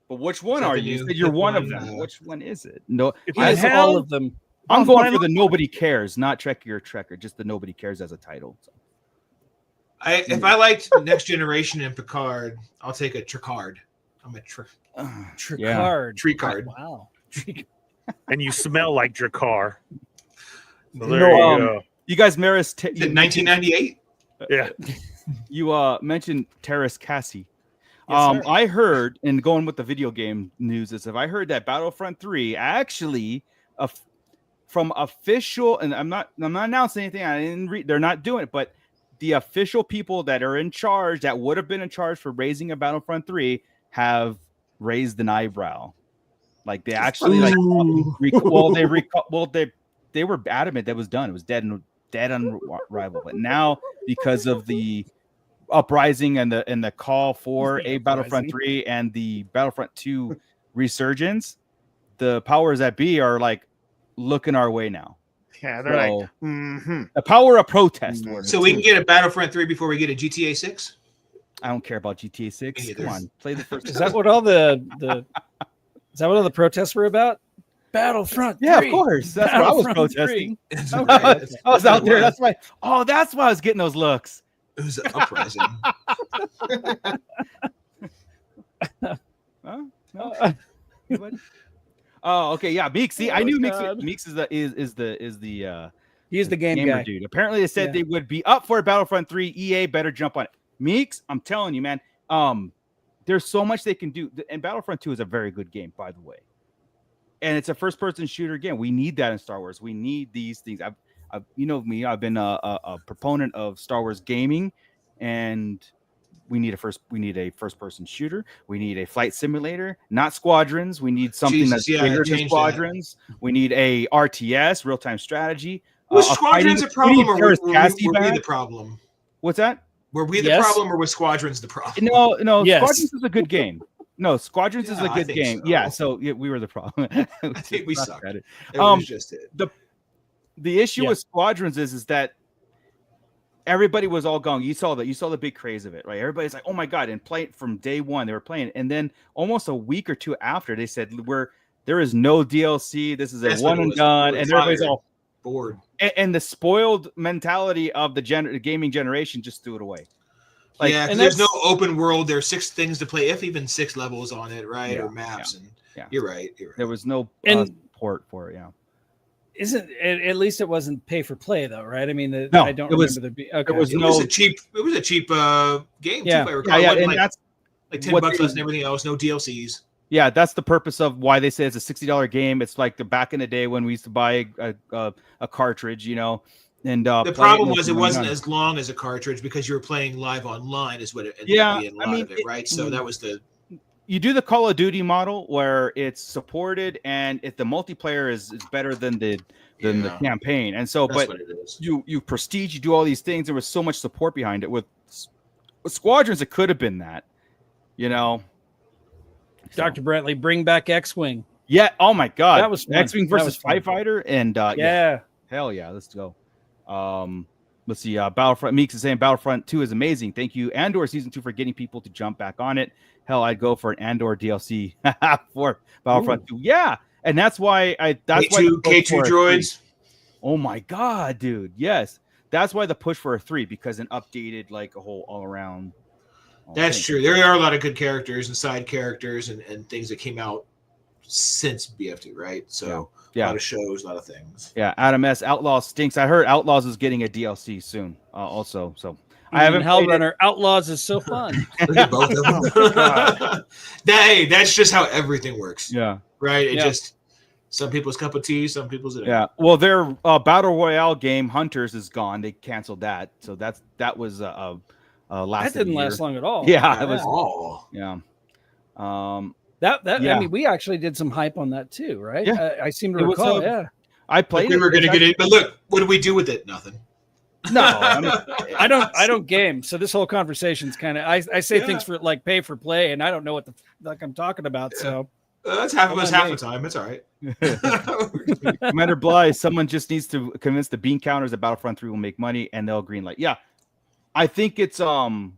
But which one are you? You said you're one of them. Which one is it? No, all of them. I'm going for the nobody cares, not Trekkie or Trekker, just the nobody cares as a title. So. If I liked Next Generation and Picard, I'll take a Tricard. I'm a Tricard. Yeah. Tricard. Wow. And you smell like Drakkar. So there you go. You guys, Maris, 1998. Yeah. You mentioned Terrace Cassie. Yes, I heard, and going with the video game news, is if I heard that Battlefront 3 actually from official, and I'm not announcing anything. I didn't read. They're not doing it, but the official people that are in charge, that would have been in charge for raising a Battlefront 3, have raised an eyebrow. Like they actually they were adamant that was done. It was dead on arrival. But now, because of the uprising and the call for a Battlefront 3 and the Battlefront 2 resurgence, the powers that be are like looking our way now. Yeah, they're like the power of protest. So we can get a Battlefront 3 before we get a GTA 6. I don't care about GTA 6. Come on, play the first. Is that what all the is that what all the protests were about? Battlefront 3. Yeah, of course. That's what I was protesting. I was out there. That's why. Oh, that's why I was getting those looks. It was an uprising. Huh? No? Oh, okay. Yeah, Meeks. See, I knew Meeks is the he's the game gamer guy. Dude. Apparently, they said they would be up for Battlefront 3. EA better jump on it. Meeks, I'm telling you, man. There's so much they can do, and Battlefront 2 is a very good game, by the way. And it's a first-person shooter game. We need that in Star Wars. We need these things. I've you know me. I've been a proponent of Star Wars gaming, and we need a first-person shooter. We need a flight simulator, not squadrons. We need something that's bigger than squadrons. We need a RTS, real-time strategy. Was squadrons a problem, or were we the problem? What's that? Were we the problem, or was squadrons the problem? No. Yes. Squadrons is a good game. No, Squadrons is a good game. So. Yeah, so we were the problem. I think we sucked at it. Was just it. The issue with Squadrons is that everybody was all going. You saw the big craze of it, right? Everybody's like, "Oh my god!" And play it from day one. They were playing, and then almost a week or two after, they said There is no DLC. This is a one and done, and everybody's all bored. And the spoiled mentality of the gaming generation just threw it away. Like, yeah, and there's no open world. There's 6 things to play, if even 6 levels on it, right? Or maps. And you're right. There was no support for it. Yeah. Isn't at least it wasn't pay for play though, right? I mean, no, I don't remember there be. Okay. It was a cheap game. Yeah, too, if I recall. And that's like $10 less than everything else. No DLCs. Yeah, that's the purpose of why they say it's a $60 game. It's like the back in the day when we used to buy a cartridge, And the problem was it wasn't as long as a cartridge because you were playing live online, is what it ended up being. A lot of it, right? So that was the. You do the Call of Duty model where it's supported and if the multiplayer is better than the campaign, and so that's what it is. You prestige, you do all these things. There was so much support behind it. With Squadrons, it could have been that, Dr. Brantley, bring back X-Wing. Yeah. Oh my God, that was fun. X-Wing versus TIE Fighter, and hell yeah, let's go. Let's see. Battlefront Meeks is saying Battlefront 2 is amazing. Thank you, Andor Season 2, for getting people to jump back on it. Hell, I'd go for an Andor DLC for Battlefront 2. Yeah, and that's why K2 droids. Oh my God, dude! Yes, that's why the push for a 3, because an updated like a whole all around. That's true. There are a lot of good characters and side characters and things that came out since BF2, right? So a lot of shows, a lot of things. Yeah, Adam S. Outlaws stinks. I heard Outlaws is getting a DLC soon. Also, so I haven't. Hellrunner Outlaws is so fun. Look at both of them. That's just how everything works. Yeah. Right. It just some people's cup of tea, some people's. Yeah. Well, their battle royale game Hunters is gone. They canceled that. So that was last. That didn't last long at all. Yeah. It was. Yeah. I mean, we actually did some hype on that too, right? Yeah. I seem to recall. I played. We were going to get it, but look, what did we do with it? Nothing. No, I mean, I don't game. So this whole conversation's kind of I say things for like pay for play, and I don't know what I'm talking about. So that's half the time. It's all right. Commander Bly, someone just needs to convince the bean counters that Battlefront 3 will make money, and they'll green light. Yeah, I think it's so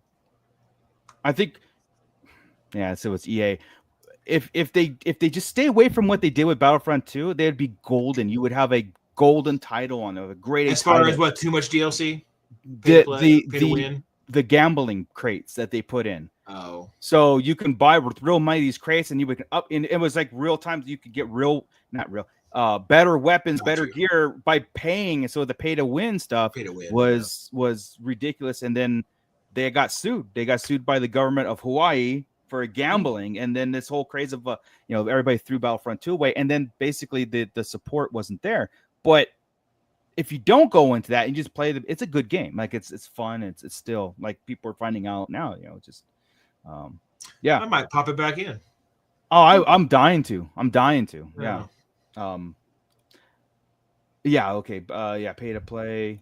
it's EA. If they just stay away from what they did with Battlefront 2, they'd be golden. You would have a golden title on a great. As far as what, too much DLC? Pay to win? The gambling crates that they put in. Oh, so you can buy with real money these crates, and you would up. And it was like real times you could get better weapons, better gear by paying. So the pay to win stuff was ridiculous. And then they got sued. They got sued by the government of Hawaii for gambling, and then this whole craze of everybody threw Battlefront 2 away, and then basically the support wasn't there. But if you don't go into that and just play it's a good game. Like it's fun. It's still like people are finding out now. I might pop it back in. Oh, I'm dying to. Yeah. Okay. Pay to play,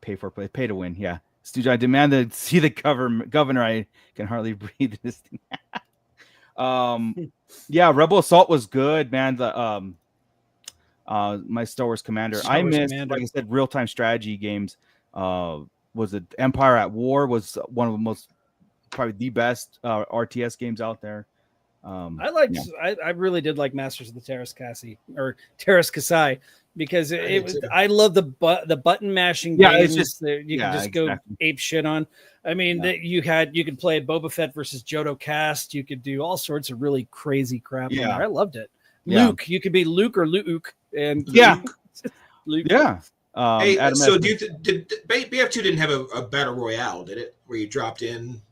pay for play, pay to win. Yeah. Stooge, I demand to see the governor. I can hardly breathe this thing. Rebel Assault was good, man. The my Star Wars Commander. I missed, like I said, real time strategy games. Was it Empire at War? Was one of the most, probably the best RTS games out there. I really did like Masters of the Terras Kasai because it was. I love the button mashing games. You can just go ape shit on. I mean, you could play Boba Fett versus Jodo Cast. You could do all sorts of really crazy crap. Yeah, I loved it. Luke, you could be Luke or Luke, and Luke. Yeah. Hey, so did BF2 didn't have a battle royale, did it? Where you dropped in,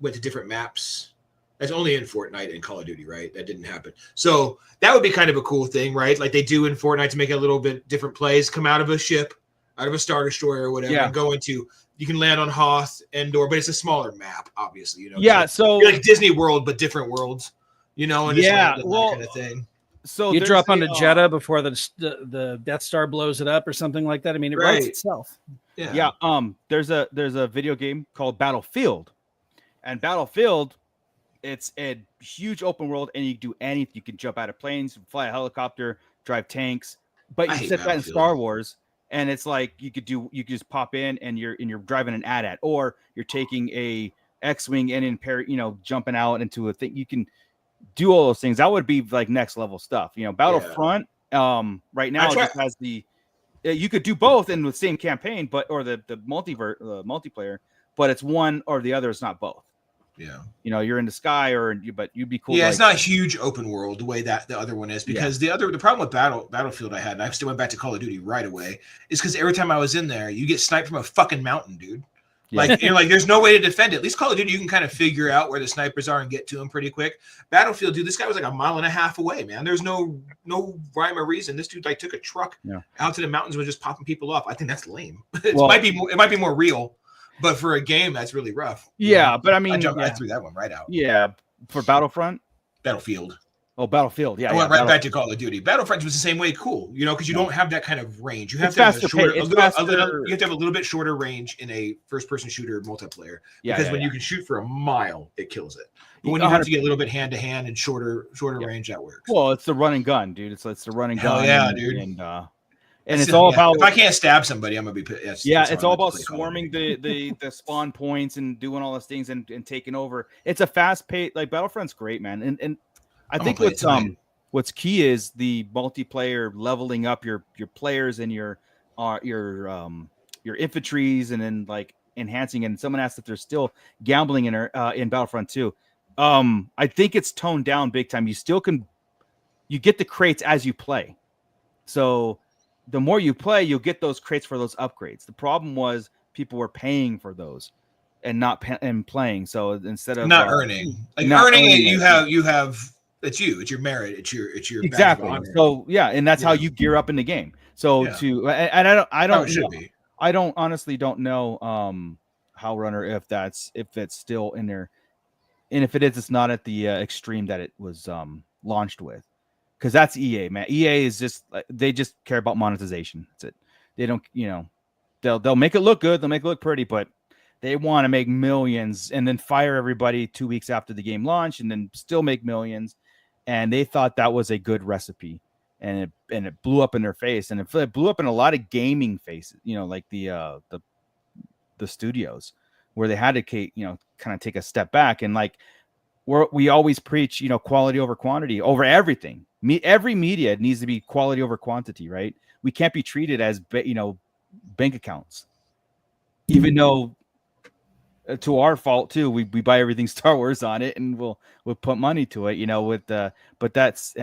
went to different maps. That's only in Fortnite and Call of Duty, right? That didn't happen. So that would be kind of a cool thing, right? Like they do in Fortnite to make it a little bit different plays. Come out of a ship, out of a Star Destroyer or whatever, and go into. You can land on Hoth, Endor, but it's a smaller map, obviously. So like Disney World, but different worlds. And that kind of thing. So you drop onto Jeddah before the Death Star blows it up or something like that. I mean, it writes itself. Yeah. There's a video game called Battlefield, and Battlefield, it's a huge open world, and you can do anything. You can jump out of planes, fly a helicopter, drive tanks. But you set that in Star Wars, and it's like you could just pop in, and you're driving an AT-AT, or you're taking a X-wing and jumping out into a thing. do all those things, that would be like next level stuff. Battlefront right now just has you could do both in the same campaign, or the multiplayer, but it's one or the other. It's not both. Yeah. You're in the sky but you'd be cool. Yeah, it's not a huge open world the way that the other one is, because the problem with Battlefield I had, and I still went back to Call of Duty right away, is because every time I was in there, you get sniped from a fucking mountain, dude. Yeah. Like, there's no way to defend it. At least Call of Duty, you can kind of figure out where the snipers are and get to them pretty quick. Battlefield, dude, this guy was like 1.5 miles away, man. There's no rhyme or reason. This dude like took a truck out to the mountains and was just popping people off. I think that's lame. It might be more real. But for a game, that's really rough. Yeah, but I mean, I threw that one right out. Yeah, for Battlefield. Oh, Battlefield. Yeah, I went right back to Call of Duty. Battlefront was the same way. Cool, because you don't have that kind of range. You have to have you have to have a little bit shorter range in a first-person shooter multiplayer. Because when you can shoot for a mile, it kills it. But when you have to get a little bit hand-to-hand and shorter range, that works. Well, it's the run and gun, dude. It's the run and gun. Yeah, dude. And it's all about. If I can't stab somebody, I'm gonna be pissed. It's all about swarming the spawn points and doing all those things and taking over. It's a fast pace. Like Battlefront's great, man. And I think what's key is the multiplayer leveling up your players and your infantries, and then like enhancing. And someone asked if there's still gambling in Battlefront 2. I think it's toned down big time. You get the crates as you play, so. The more you play, you'll get those crates for those upgrades. The problem was people were paying for those and not playing. So instead of earning, you have it's your merit, it's your exactly. So and that's how you gear up in the game. So I honestly don't know how Runner if it's still in there, and if it is, it's not at the extreme that it was launched with. Because that's EA, man. EA is they just care about monetization. That's it. They don't, they'll make it look good. They'll make it look pretty, but they want to make millions and then fire everybody 2 weeks after the game launch and then still make millions. And they thought that was a good recipe, and it blew up in their face, and it blew up in a lot of gaming faces. Like the studios where they had to, kind of take a step back and like we always preach, quality over quantity over everything. Every media needs to be quality over quantity, right? We can't be treated as, bank accounts, even though to our fault too. We buy everything Star Wars on it, and we'll put money to it, but that's,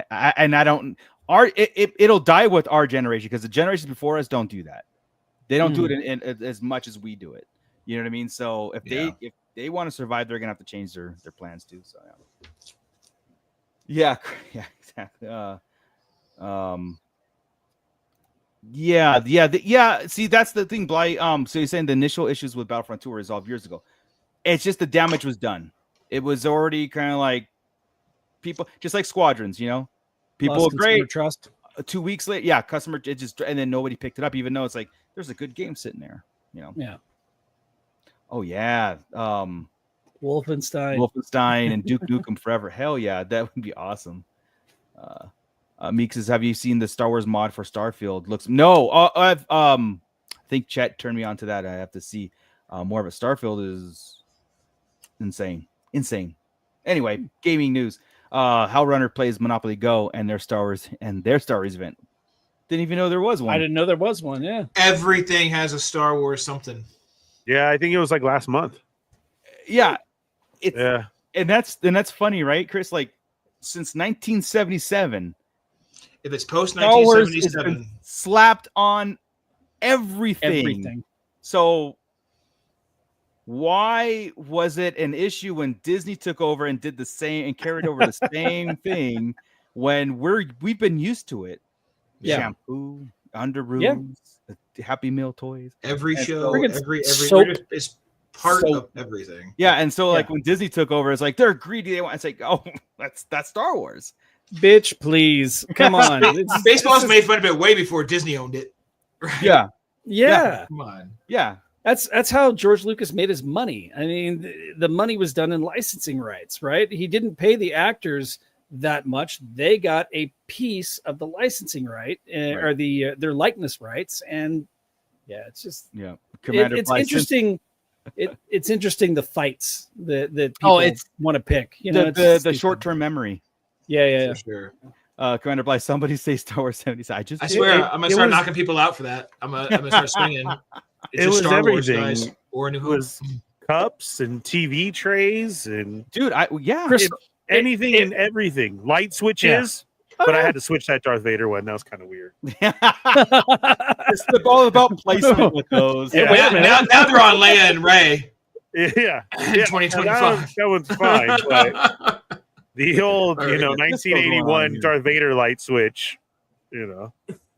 it'll die with our generation, because the generations before us don't do that. They don't do it in as much as we do it. You know what I mean? So if they want to survive, they're going to have to change their plans too. So yeah, exactly. See, that's the thing, Bly. So you're saying the initial issues with Battlefront 2 were resolved years ago. It's just the damage was done. It was already kind of like people, just like Squadrons, people lost great trust. 2 weeks later, customer and then nobody picked it up, even though it's like there's a good game sitting there, Yeah. Oh yeah. Wolfenstein and Duke Nukem Forever. Hell yeah, that would be awesome. Meek says, have you seen the Star Wars mod for Starfield? I've I think Chet turned me on to that. I have to see more of it. Starfield is insane. Anyway, gaming news. How Runner plays Monopoly Go and their Star Wars event. Didn't even know there was one. I didn't know there was one. Yeah. Everything has a Star Wars something. Yeah, I think it was like last month. Yeah. And that's funny, right, Chris? Like since 1977. If it's post 1977, slapped on everything. So why was it an issue when Disney took over and did the same and carried over the same thing when we've been used to it? Shampoo, Underoos, Happy Meal toys, every show, every soap. It's part of everything. Yeah, and so like when Disney took over, it's like they're greedy. They want. It's like, oh, that's Star Wars. Bitch, please, come on. Baseball's made fun of it way before Disney owned it. Right? Yeah. Come on. Yeah. That's how George Lucas made his money. I mean, the money was done in licensing rights, right? He didn't pay the actors that much. They got a piece of the licensing right, or their likeness rights, and it's just it's interesting. It's interesting the fights that people want to pick. The short-term memory. Yeah. For sure. Commander Blythe, somebody say Star Wars 70s. I I swear, I'm gonna start knocking people out for that. I'm gonna start swinging. It's It just was Star Wars, everything. guys, or a New It Hope. was cups and TV trays and dude. Chris, anything and everything. Light switches. But I had to switch that Darth Vader one. That was kind of weird. It's all about placement with those. Yeah. Wait a minute. Now they're on Leia and Rey. Yeah. In 2025. That one's fine. But the old, All right, 1981 Darth Vader light switch,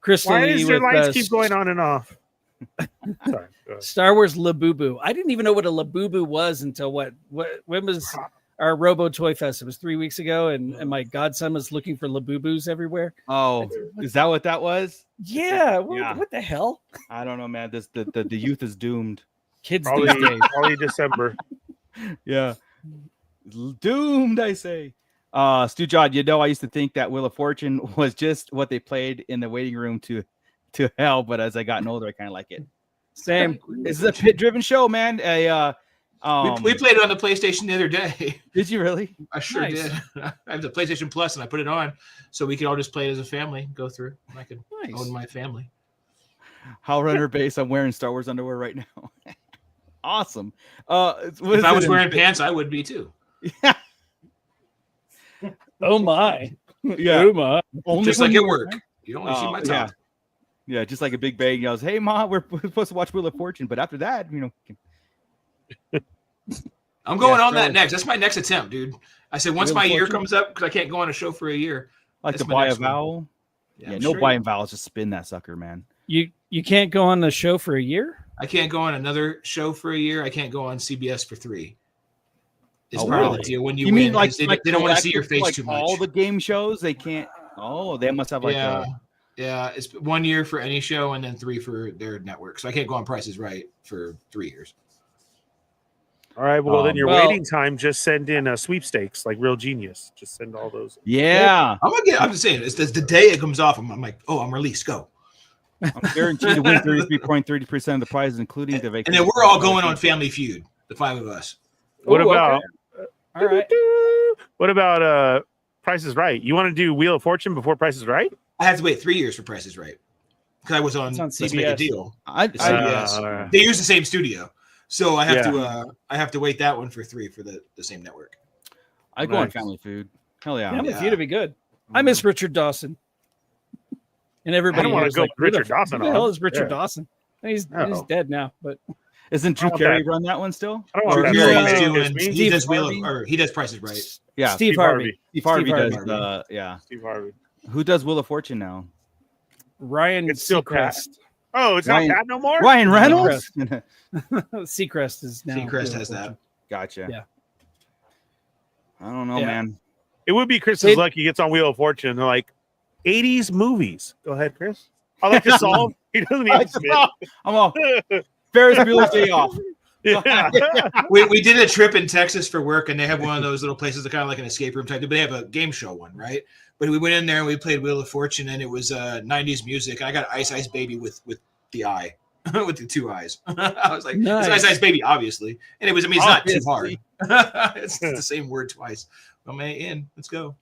Crystal Why Lee does your with, lights keep going on and off? Sorry. Go ahead. Star Wars Labubu. I didn't even know what a Labubu was until when was our Robo Toy Fest? It was 3 weeks ago, and my godson was looking for Labubus everywhere. Oh, is that what that was? Yeah. Yeah. What the hell? I don't know, man. The youth is doomed. Kids these days. Probably December. Yeah, doomed. I say. Stu John, I used to think that Wheel of Fortune was just what they played in the waiting room to hell, but as I gotten older, I kind of like it. Same. This is a pit-driven show, man. We played it on the PlayStation the other day. Did you really? I sure did. I have the PlayStation Plus, and I put it on so we could all just play it as a family, go through. And I could own my family. How runner base? I'm wearing Star Wars underwear right now. Awesome. If I was wearing pants, I would be too. Yeah. Oh my. Yeah. Oh my. Only Just when like you- at work. You don't want to see my top. Yeah, just like a big bang yells, "Hey, Ma, we're supposed to watch Wheel of Fortune," but after that, I'm going on Star that Wars. next. That's my next attempt, dude. I said once Wheel of my year Fortune? comes up, because I can't go on a show for a year. like That's to my buy a next one. vowel. Yeah, I'm no sure buying vowels, just spin that sucker, man. You can't go on the show for a year? I can't go on another show for a year. I can't go on CBS for 3. It's Oh, part of really? the deal when you, You win. mean like 'cause they don't want to see your face like too much. all the game shows? They can't. Oh, they must have like Yeah, it's 1 year for any show and then 3 for their network. So I can't go on Price is Right for 3 years. All right. Well, then your well- waiting time, just send in a sweepstakes like Real Genius. Just send all those. Yeah. I'm just saying, it's the day it comes off, I'm like, oh, I'm released. Go. I'm guaranteed to win 33.30% of the prizes, including the vacation. And then we're all going on Family Feud, the 5 of us. What Ooh, about? All right. What about Price is Right? You want to do Wheel of Fortune before Price is Right? I had to wait 3 years for Price is Right because I was on It's on Let's Make a CBS. Deal. I CBS. They use the same studio, so I have to wait that one for 3 for the same network. I go on Nice. Family Food. Hell yeah. Family Feud to be good. I miss Richard Dawson. And I everybody don't want was to go like, with Richard Dawson. Who the hell on. is Richard Yeah. Dawson? He's No. dead now, but Isn't Drew I don't Carey bet. run that one still? I don't want Drew that Carey's man to doing. kiss me. He does Harvey? he does Price is Right. Yeah. Steve Harvey. Steve Harvey Steve does. Harvey. Yeah. Steve Harvey. Who does Wheel of Fortune now? Ryan It's still Seacrest. Oh, it's Ryan- not that no more. Ryan Reynolds. Seacrest is now. Seacrest has that. Gotcha. Yeah. I don't know, Yeah. man. It would be Chris's luck. He gets on Wheel of Fortune. They're like 80s movies. Go ahead, Chris. I like to solve. He doesn't even spit. I'm all Ferris Bueller's Day Off. Yeah. We did a trip in Texas for work, and they have one of those little places that kind of like an escape room type, but they have a game show one, right? But we went in there and we played Wheel of Fortune, and it was 90s music. And I got Ice Ice Baby with the eye, with the 2 eyes. I was like, Nice. it's Ice Ice Baby, obviously. And it was, it's not too Obviously. hard. It's the same word twice. Well, man, in. Let's go.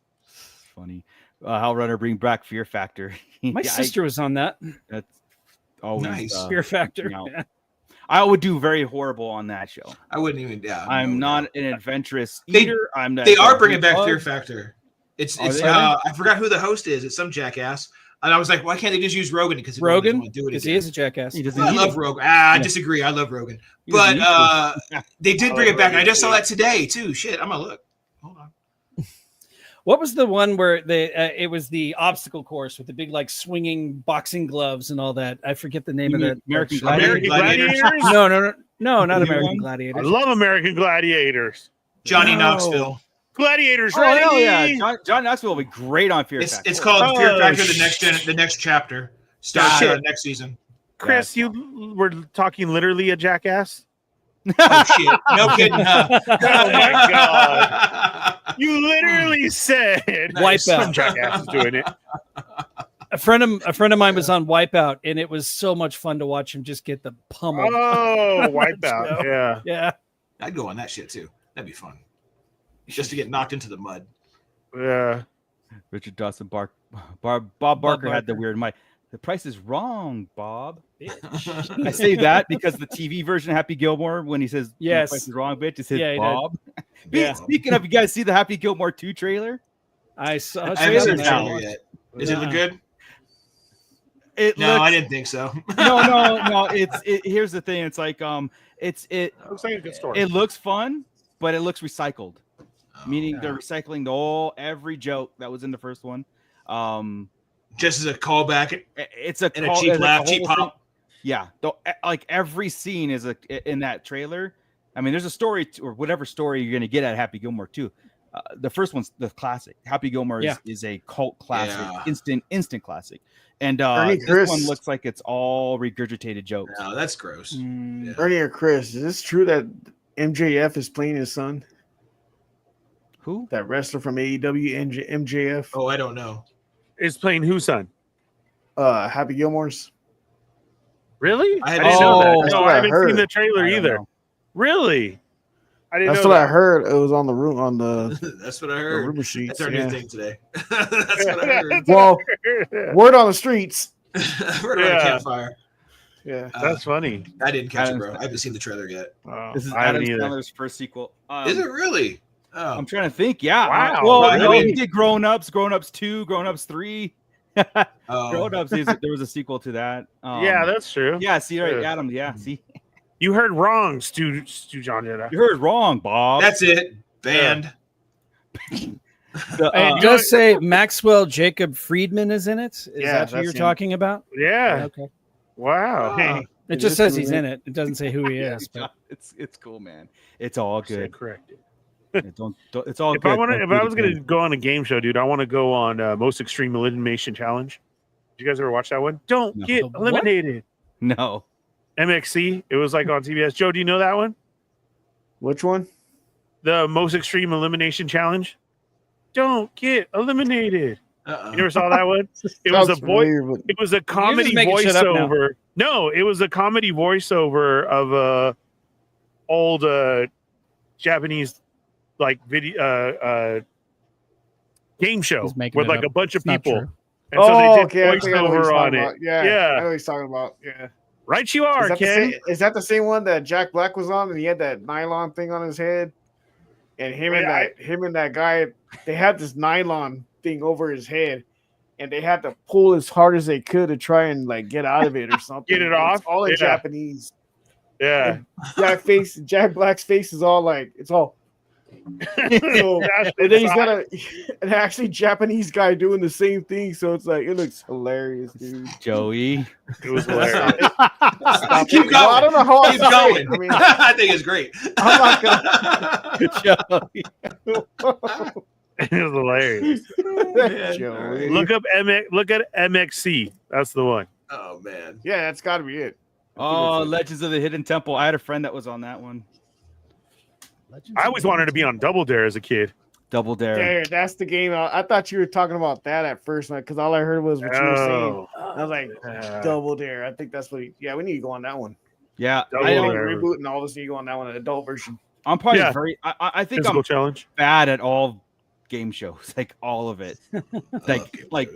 Funny. How Runner bring back Fear Factor. My sister was on that. That's always Nice. Fear Factor. no. Yeah. I would do very horrible on that show. I wouldn't even, yeah. I'm not an adventurous They- eater. I'm not. They are bringing back Fear Factor. It's Are they? I forgot who the host is. It's some jackass. And I was like, why can't they just use Rogan? Because Rogan? want to do it Because again. he is a jackass. He doesn't I eat love it. Rogan. I Yeah. disagree. I love Rogan. He But doesn't eat it. they did I bring love it back. And I Rogan just saw too. that today, too. Shit, I'm going to look. Hold on. What was the one where it was the obstacle course with the big like swinging boxing gloves and all that? I forget the name You of mean that. American show. Gladiators? American Gladiators? No, not You American won? I Gladiators. love American Gladiators. Johnny No. Knoxville. Gladiators, Oh ready? hell yeah! John Knoxville will be great on Fear Factor. It's called Oh, Fear Factor, the next chapter. Starts Shit. next season. Chris, you were talking literally a jackass. Oh, shit. No kidding, huh? Oh my god! You literally said Nice. Wipeout. Some jackass is doing it. A friend of mine was on Wipeout, and it was so much fun to watch him just get the pummel. Oh, Wipeout! Yeah. Yeah. I'd go on that shit, too. That'd be fun. Just to get knocked into the mud. Yeah. Richard Dawson, Bob Barker had the weird mic. The price is wrong, Bob. Bitch. I say that because the TV version of Happy Gilmore, when he says Yes. the price is wrong, bitch, it says Yeah, he Bob. Yeah. Speaking of, you guys see the Happy Gilmore 2 trailer? I saw. I haven't seen the now. trailer yet. Does it look good? No, I didn't think so. no. Here's the thing. It's like it looks like a good story. It looks fun, but it looks recycled. Meaning yeah. they're recycling every joke that was in the first one. Just as a callback. It's a and a cheap laugh, cheap pop. Yeah, like every scene is in that trailer. I mean, there's a story or whatever story you're gonna get at Happy Gilmore 2. The first one's the classic. Happy Gilmore is a cult classic, instant classic. And this one looks like it's all regurgitated jokes. No, that's gross. Yeah. Ernie or Chris, is this true that MJF is playing his son? Who? That wrestler from AEW, MJF. Oh, I don't know. Is playing whose son? Happy Gilmore's. Really? I didn't know that. No, I haven't seen the trailer either. Really? I didn't know That's what I heard. It was on the room on the. That's what I heard. Rumor sheets. That's our new thing today. That's what I heard. Well, word on the streets. Word on the campfire. Yeah, that's funny. I didn't catch it, bro. I haven't seen the trailer yet. This is Adam Sandler's first sequel. Is it really? Oh. I'm trying to think. Yeah. Wow. Well, he did Grown Ups 2, Grown Ups 3. Grown Ups. There was a sequel to that. Yeah, that's true. Yeah. See, right, Adam. Yeah. See. You heard wrong, Stu John Jetta. You heard wrong, Bob. That's it. Banned. It does say Maxwell Jacob Friedman is in it. Is that who you're him. talking about? Yeah. Okay. Wow. It just says he's in it. It doesn't say who he is. But It's cool, man. It's all good. Correct. It's all If good. I was going to go on a game show, dude, I want to go on Most Extreme Elimination Challenge. Did you guys ever watch that one? Don't get eliminated. No. MXC. It was like on CBS. Joe, do you know that one? Which one? The Most Extreme Elimination Challenge. Don't get eliminated. You never saw that one? It was a It was a comedy voiceover. No, it was a comedy voiceover of a old Japanese like video game show with like a bunch of people. And so they did voiceover on it. Yeah, I know what he's talking about. Yeah. Right you are, Ken. Is that the same one that Jack Black was on and he had that nylon thing on his head? And him and that guy, they had this nylon thing over his head and they had to pull as hard as they could to try and like get out of it or something. Get it off? It's all in Japanese. Yeah. Jack Black's face is all like, it's all. So, and then he's got an actually Japanese guy doing the same thing, so it's like it looks hilarious, dude. Joey, it was hilarious. Keep going. Well, I don't know how Keep going. I mean, I think it's great. I'm not gonna. Joey. It was hilarious. Joey. Look at MXC. That's the one. Oh man, yeah, that's got to be it. Oh, Legends of the Hidden Temple. I had a friend that was on that one. I always wanted to be on Double Dare as a kid. Double Dare. There, that's the game. I thought you were talking about that at first, because all I heard was what you were saying. I was like, Double Dare. I think that's what. We need to go on that one. Yeah, I don't reboot and all this. Need to go on that one, an adult version. I'm probably I think Physical I'm challenge. Bad at all game shows, like all of it. like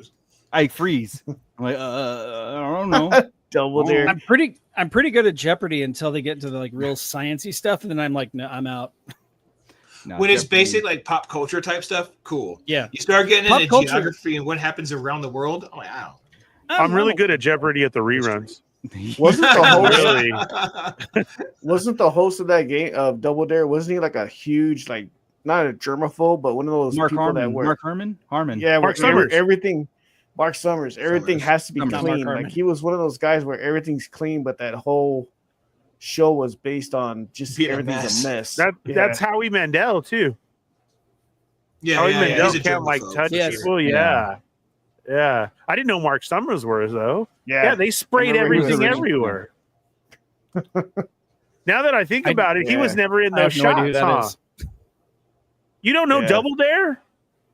I freeze. I'm like, I don't know. Double Dare. I'm pretty good at Jeopardy until they get into the like real sciencey stuff, and then I'm like, no, I'm out. No, when it's basic like pop culture type stuff, cool. Yeah, you start getting into geography and what happens around the world. I'm like, wow. I'm really good at Jeopardy at the reruns. Wasn't the host of that game of Double Dare? Wasn't he like a huge like not a germaphobe, but one of those people that were Mark Harmon? Yeah, Mark Summers. Everything. Mark Summers. Everything has to be clean. Mark like he was one of those guys where everything's clean, but that whole show was based on just everything's a mess. That's Howie Mandel too. Yeah, Howie Mandel he's a can't like touch people. Yeah. I didn't know Mark Summers was though. Yeah, they sprayed everything everywhere. Now that I think about it, he was never in those shots. Huh? You don't know Double Dare?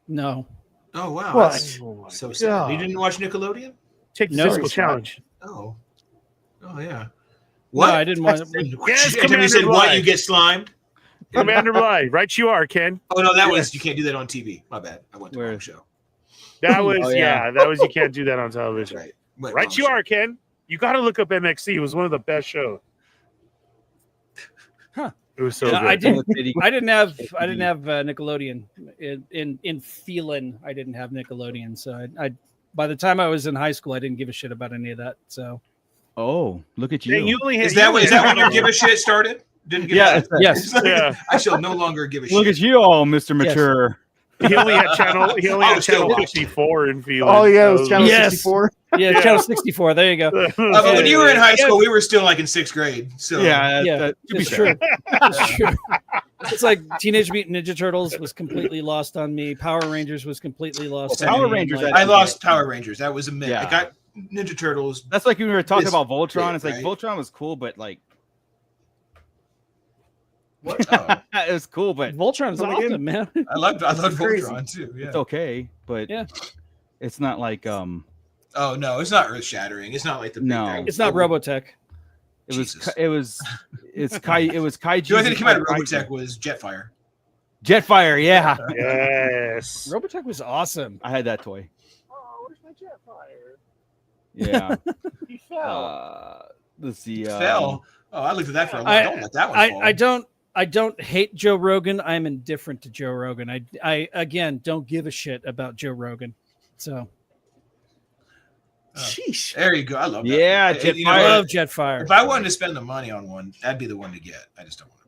No. Oh wow! What? That's so sad. You didn't watch Nickelodeon? Take the physical challenge. Oh yeah. What? No, I didn't want. Yes, you said what? You get slimed. Commander Blythe, right? You are, Ken. Oh no, that was you can't do that on TV. My bad. I went to the wrong show. That was that was you can't do that on television. Right. Right, you are, Ken. You got to look up MXC. It was one of the best shows. Huh. It was so Yeah, good. I didn't have Nickelodeon in feeling. I didn't have Nickelodeon, so I by the time I was in high school, I didn't give a shit about any of that. So, look at you. you only had, is that when your give a shit started? Didn't give a shit? Yes. Like, I shall no longer give a shit. Look at you, all Mr. Mature. He only had channel 64 in feeling. Oh yeah, it was channel 64. Yeah, channel 64. There you go. But when you were in high school, we were still like in 6th grade. So it's true. It's true. It's like Teenage Mutant Ninja Turtles was completely lost on me. Power Rangers was completely lost. Power on me. Rangers, I lost Power Rangers. That was a myth. Yeah. I got Ninja Turtles. That's like when we were talking about Voltron. bit, It's like right? Voltron was cool, but like What? Oh, it was cool, but Voltron's awesome, man. I loved Voltron too. Yeah. it's okay. But it's not like Oh no, it's not earth shattering. It's not like the big guy. It's not Robotech. it's Kaiju. The only thing that came out of Robotech was Jetfire. Jetfire, yeah. Yes. Robotech was awesome. I had that toy. Oh, where's my Jetfire? Yeah. He fell. Let's see. Fell. Oh, I looked at that for a while. I don't let that one fall. I don't hate Joe Rogan. I'm indifferent to Joe Rogan. I again don't give a shit about Joe Rogan. So Sheesh. There you go. I love that. Yeah, I love Jetfire. If I wanted to spend the money on one, that'd be the one to get. I just don't want to.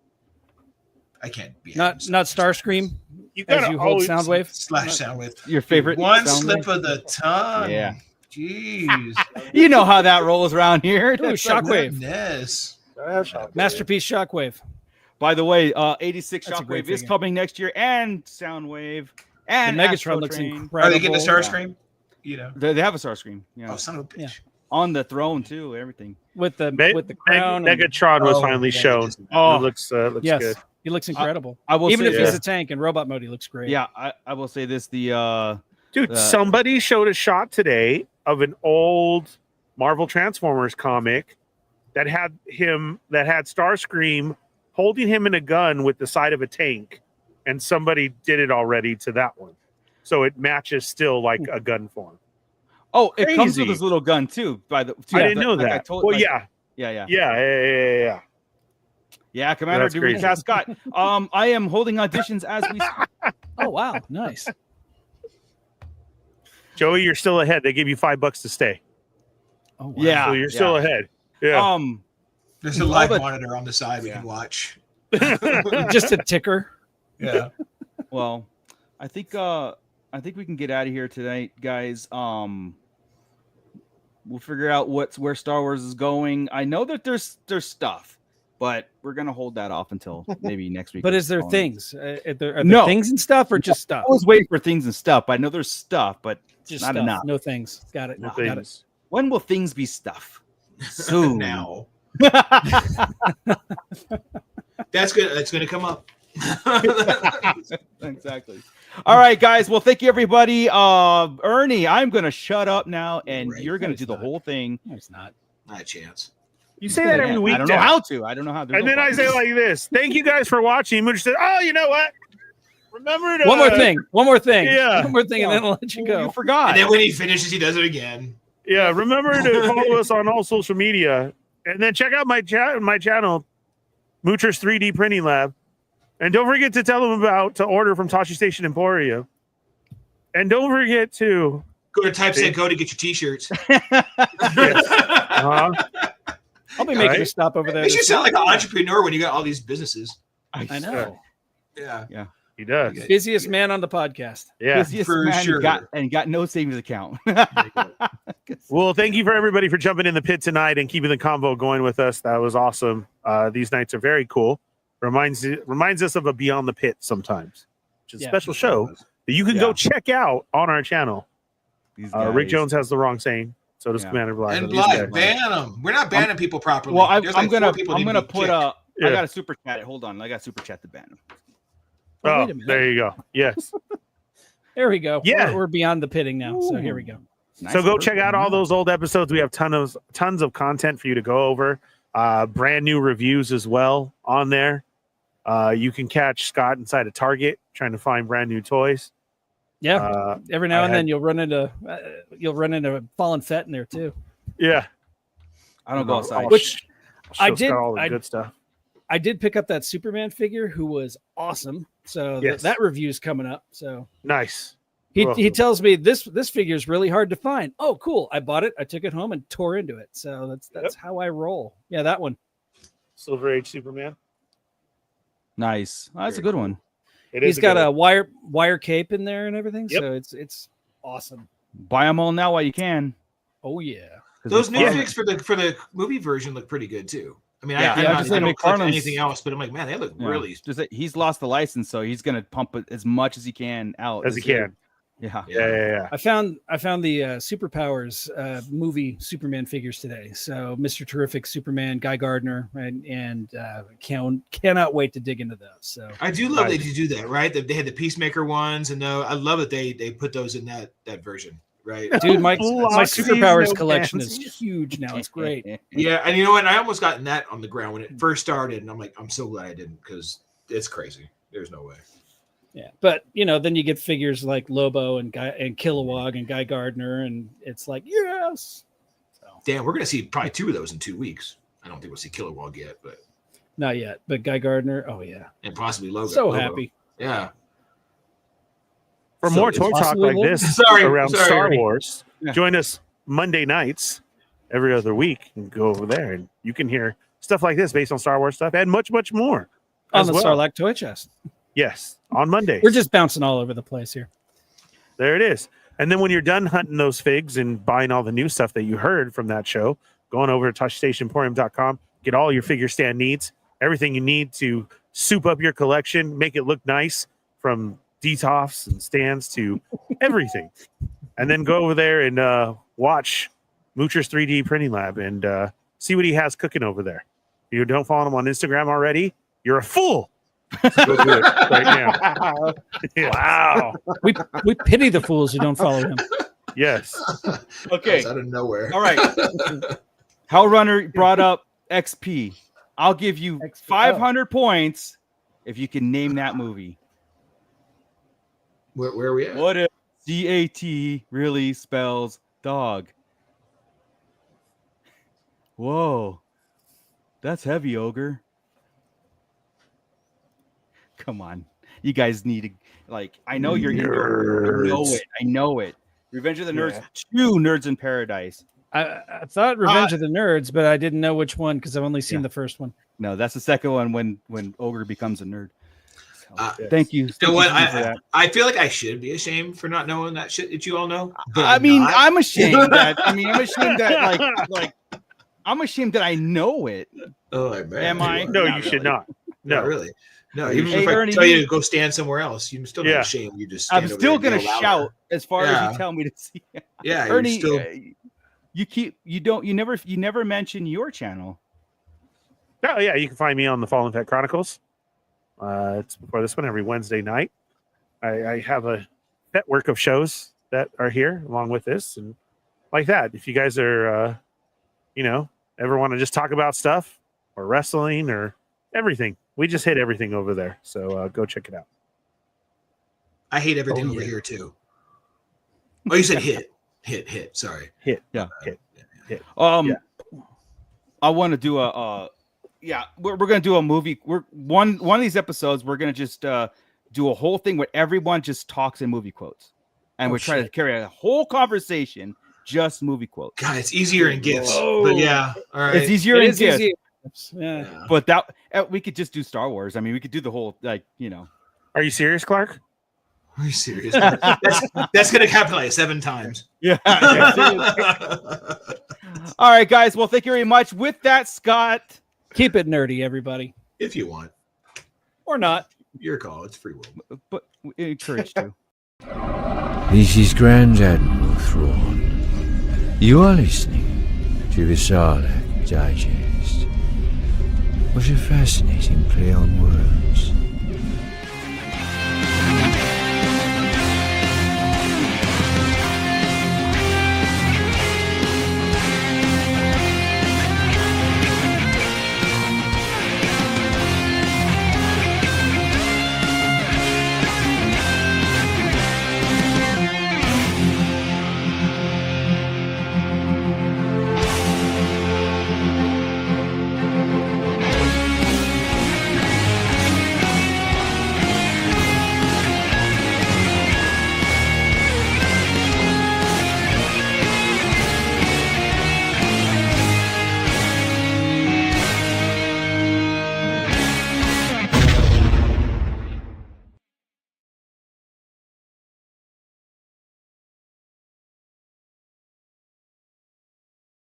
I can't be not Starscream. You As gotta you hold always- Soundwave. slash Soundwave. Your favorite One Soundwave? slip of the tongue. Yeah. Jeez. You know how that rolls around here. Ooh, Shockwave. Yes. Masterpiece Shockwave. By the way, 86 That's a great Shockwave is figure. coming next year, and Soundwave, The and Megatron looks Astrotrain. incredible. Are they getting the Starscream? You know. They have a Starscream. Yeah. Oh, son of a bitch. Yeah. On the throne too. Everything. with the crown. and- Megatron was Oh, finally yeah, shown. it is. Oh, it looks yes, good. he looks incredible. I will Even say, if he's a tank in robot mode, he looks great. yeah, I will say this. The Dude, somebody showed a shot today of an old Marvel Transformers comic that had Starscream holding him in a gun with the side of a tank, and somebody did it already to that one, so it matches still like a gun form. it comes Crazy. with this little gun too. I didn't know that. Yeah, Commander, That's do crazy. recast Scott. I am holding auditions as we speak. Oh wow, nice. Joey, you're still ahead. They give you $5 to stay, Oh wow. Yeah, so you're still ahead. Yeah. There's a live monitor on the side we can watch. Just a ticker. Yeah. Well, I think we can get out of here tonight, guys. We'll figure out where Star Wars is going. I know that there's stuff, but we're gonna hold that off until maybe next week. But is there things? Are there No. things and stuff, or just stuff? I was waiting for things and stuff. But I know there's stuff, but Just not stuff. enough. No things. Got it. No Got it. things. When will things be stuff? Soon. Now. That's good. That's going to come up. Exactly. All right, guys. Well, thank you, everybody. Ernie, I'm gonna shut up now, and Right. you're gonna No, do it's the not. whole thing. No, it's not. Not a chance. You say that every week. I don't know Dad. how to. I don't know how to. And then I say like this: "Thank you guys for watching." Mooch said, "Oh, you know what? Remember to One more thing. One more thing. Yeah. One more thing, and then I'll let you go. You forgot. And then when he finishes, he does it again. Yeah, remember to follow us on all social media, and then check out my channel, Moocher's 3D Printing Lab, and don't forget to tell them to order from Tosche Station Emporium, and don't forget to Go to Typeset Go to get your t-shirts. uh-huh. I'll be making Right. a stop over there. Makes you this sound like week. an entrepreneur when you got all these businesses. I know. Yeah. He does. Okay. Busiest man on the podcast. Yeah. Busiest for man sure. got no savings account. Well, thank you for everybody for jumping in the pit tonight and keeping the convo going with us. That was awesome. These nights are very cool. Reminds us of a Beyond the Pit sometimes, which is a Yeah. special show that you can go check out on our channel. These Rick guys. Jones has the wrong saying. So does Yeah. Commander Blythe. And These guys- Blythe, ban them. We're not banning people properly. Well, There's I'm like 4 gonna people need to be put kicked. I Yeah. got a super chat. Hold on, I got super chat to ban him. Oh, Oh, wait a minute. there you go. Yes. There we go. Yeah. We're beyond the pitting now. So here we go. Nice So go work. check out all those old episodes. We have tons of content for you to go over. Brand new reviews as well on there. You can catch Scott inside a Target trying to find brand new toys. Yeah. Every now and then you'll run into Fallen Fett in there too. Yeah. I don't go outside. Which I did. Got all the good stuff. I did pick up that Superman figure, who was awesome. So that review's coming up. So nice. He tells me this figure is really hard to find. Oh, cool! I bought it. I took it home and tore into it. So that's how I roll. Yeah, that one. Silver Age Superman. Nice. Oh, that's a good one. He's got a wire cape in there and everything. Yep. So it's awesome. Buy them all now while you can. Oh yeah. Those new figs for the movie version look pretty good too. I mean, I don't collect anything else, but I'm like, man, they look really. Just he's lost the license, so he's gonna pump it as much as he can out. As he can. Yeah. I found the Superpowers movie Superman figures today. So Mr. Terrific Superman, Guy Gardner, and cannot wait to dig into those. So I do love that you do that, right? They had the Peacemaker ones, and I love that they put those in that version, right? Dude, my Superpowers collection is huge now. It's great. Yeah, and you know what? I almost got that on the ground when it first started, and I'm like, I'm so glad I didn't, because it's crazy. There's no way. Yeah, but then you get figures like Lobo and Kilowog and Guy Gardner, and it's like, yes. So. Damn, we're gonna see probably 2 of those in 2 weeks. I don't think we'll see Kilowog yet, but not yet. But Guy Gardner, oh yeah, and possibly Lobo. So happy. Yeah. For more toy talk like this around Star Wars, join us Monday nights every other week and go over there, and you can hear stuff like this based on Star Wars stuff and much, much more on the Sarlacc Toy Chest. Yes, on Monday. We're just bouncing all over the place here. There it is. And then when you're done hunting those figs and buying all the new stuff that you heard from that show, going over to ToscheStationEmporium.com, get all your figure stand needs, everything you need to soup up your collection, make it look nice, from detofs and stands to everything. And then go over there and watch Moocher's 3D Printing Lab and see what he has cooking over there. If you don't follow him on Instagram already, you're a fool. Go do it right now. Yeah. Wow. We pity the fools who don't follow him. Yes. Okay. Out of nowhere. All right. Hell Runner brought up XP. I'll give you 500 points if you can name that movie. Where are we at? What if DAT really spells dog? Whoa. That's heavy, Ogre. Come on. You guys need to, I know you're nerds. I know it. Revenge of the Nerds 2, Nerds in Paradise. I thought Revenge of the Nerds, but I didn't know which one because I've only seen the first one. No, that's the second one when Ogre becomes a nerd. So, thank you. So what? I feel like I should be ashamed for not knowing that shit that you all know. I'm ashamed that. I'm ashamed that I'm ashamed that I know it. Oh, man. Am I? No, you should not. No, not really. No, even if I tell you to go stand somewhere else, you're still not ashamed. You just. I'm still gonna shout as far as you tell me to see. Yeah, Ernie, you never mention your channel. Oh yeah, you can find me on the Fallen Fett Chronicles. It's before this one every Wednesday night. I have a network of shows that are here along with this and like that. If you guys are, ever want to just talk about stuff or wrestling or everything, we just hit everything over there. So go check it out. I hate everything over here too. Oh, you said hit. Sorry, hit. Yeah, hit. I want to do we're gonna do a movie. We're one of these episodes. We're gonna just do a whole thing where everyone just talks in movie quotes, and we're trying to carry a whole conversation just movie quotes. God, it's easier in GIFs, but yeah, all right, it's easier in GIFs. Yeah, but that we could just do Star Wars. I mean, we could do the whole Are you serious, Clark? Are you serious? that's gonna happen like 7 times. Yeah. All right, guys. Well, thank you very much. With that, Scott. Keep it nerdy, everybody. If you want. Or not. Your call. It's free will. But we encourage you. This is Grand Admiral Thrawn. You are listening to the Sarlacc Digest. What a fascinating play on words.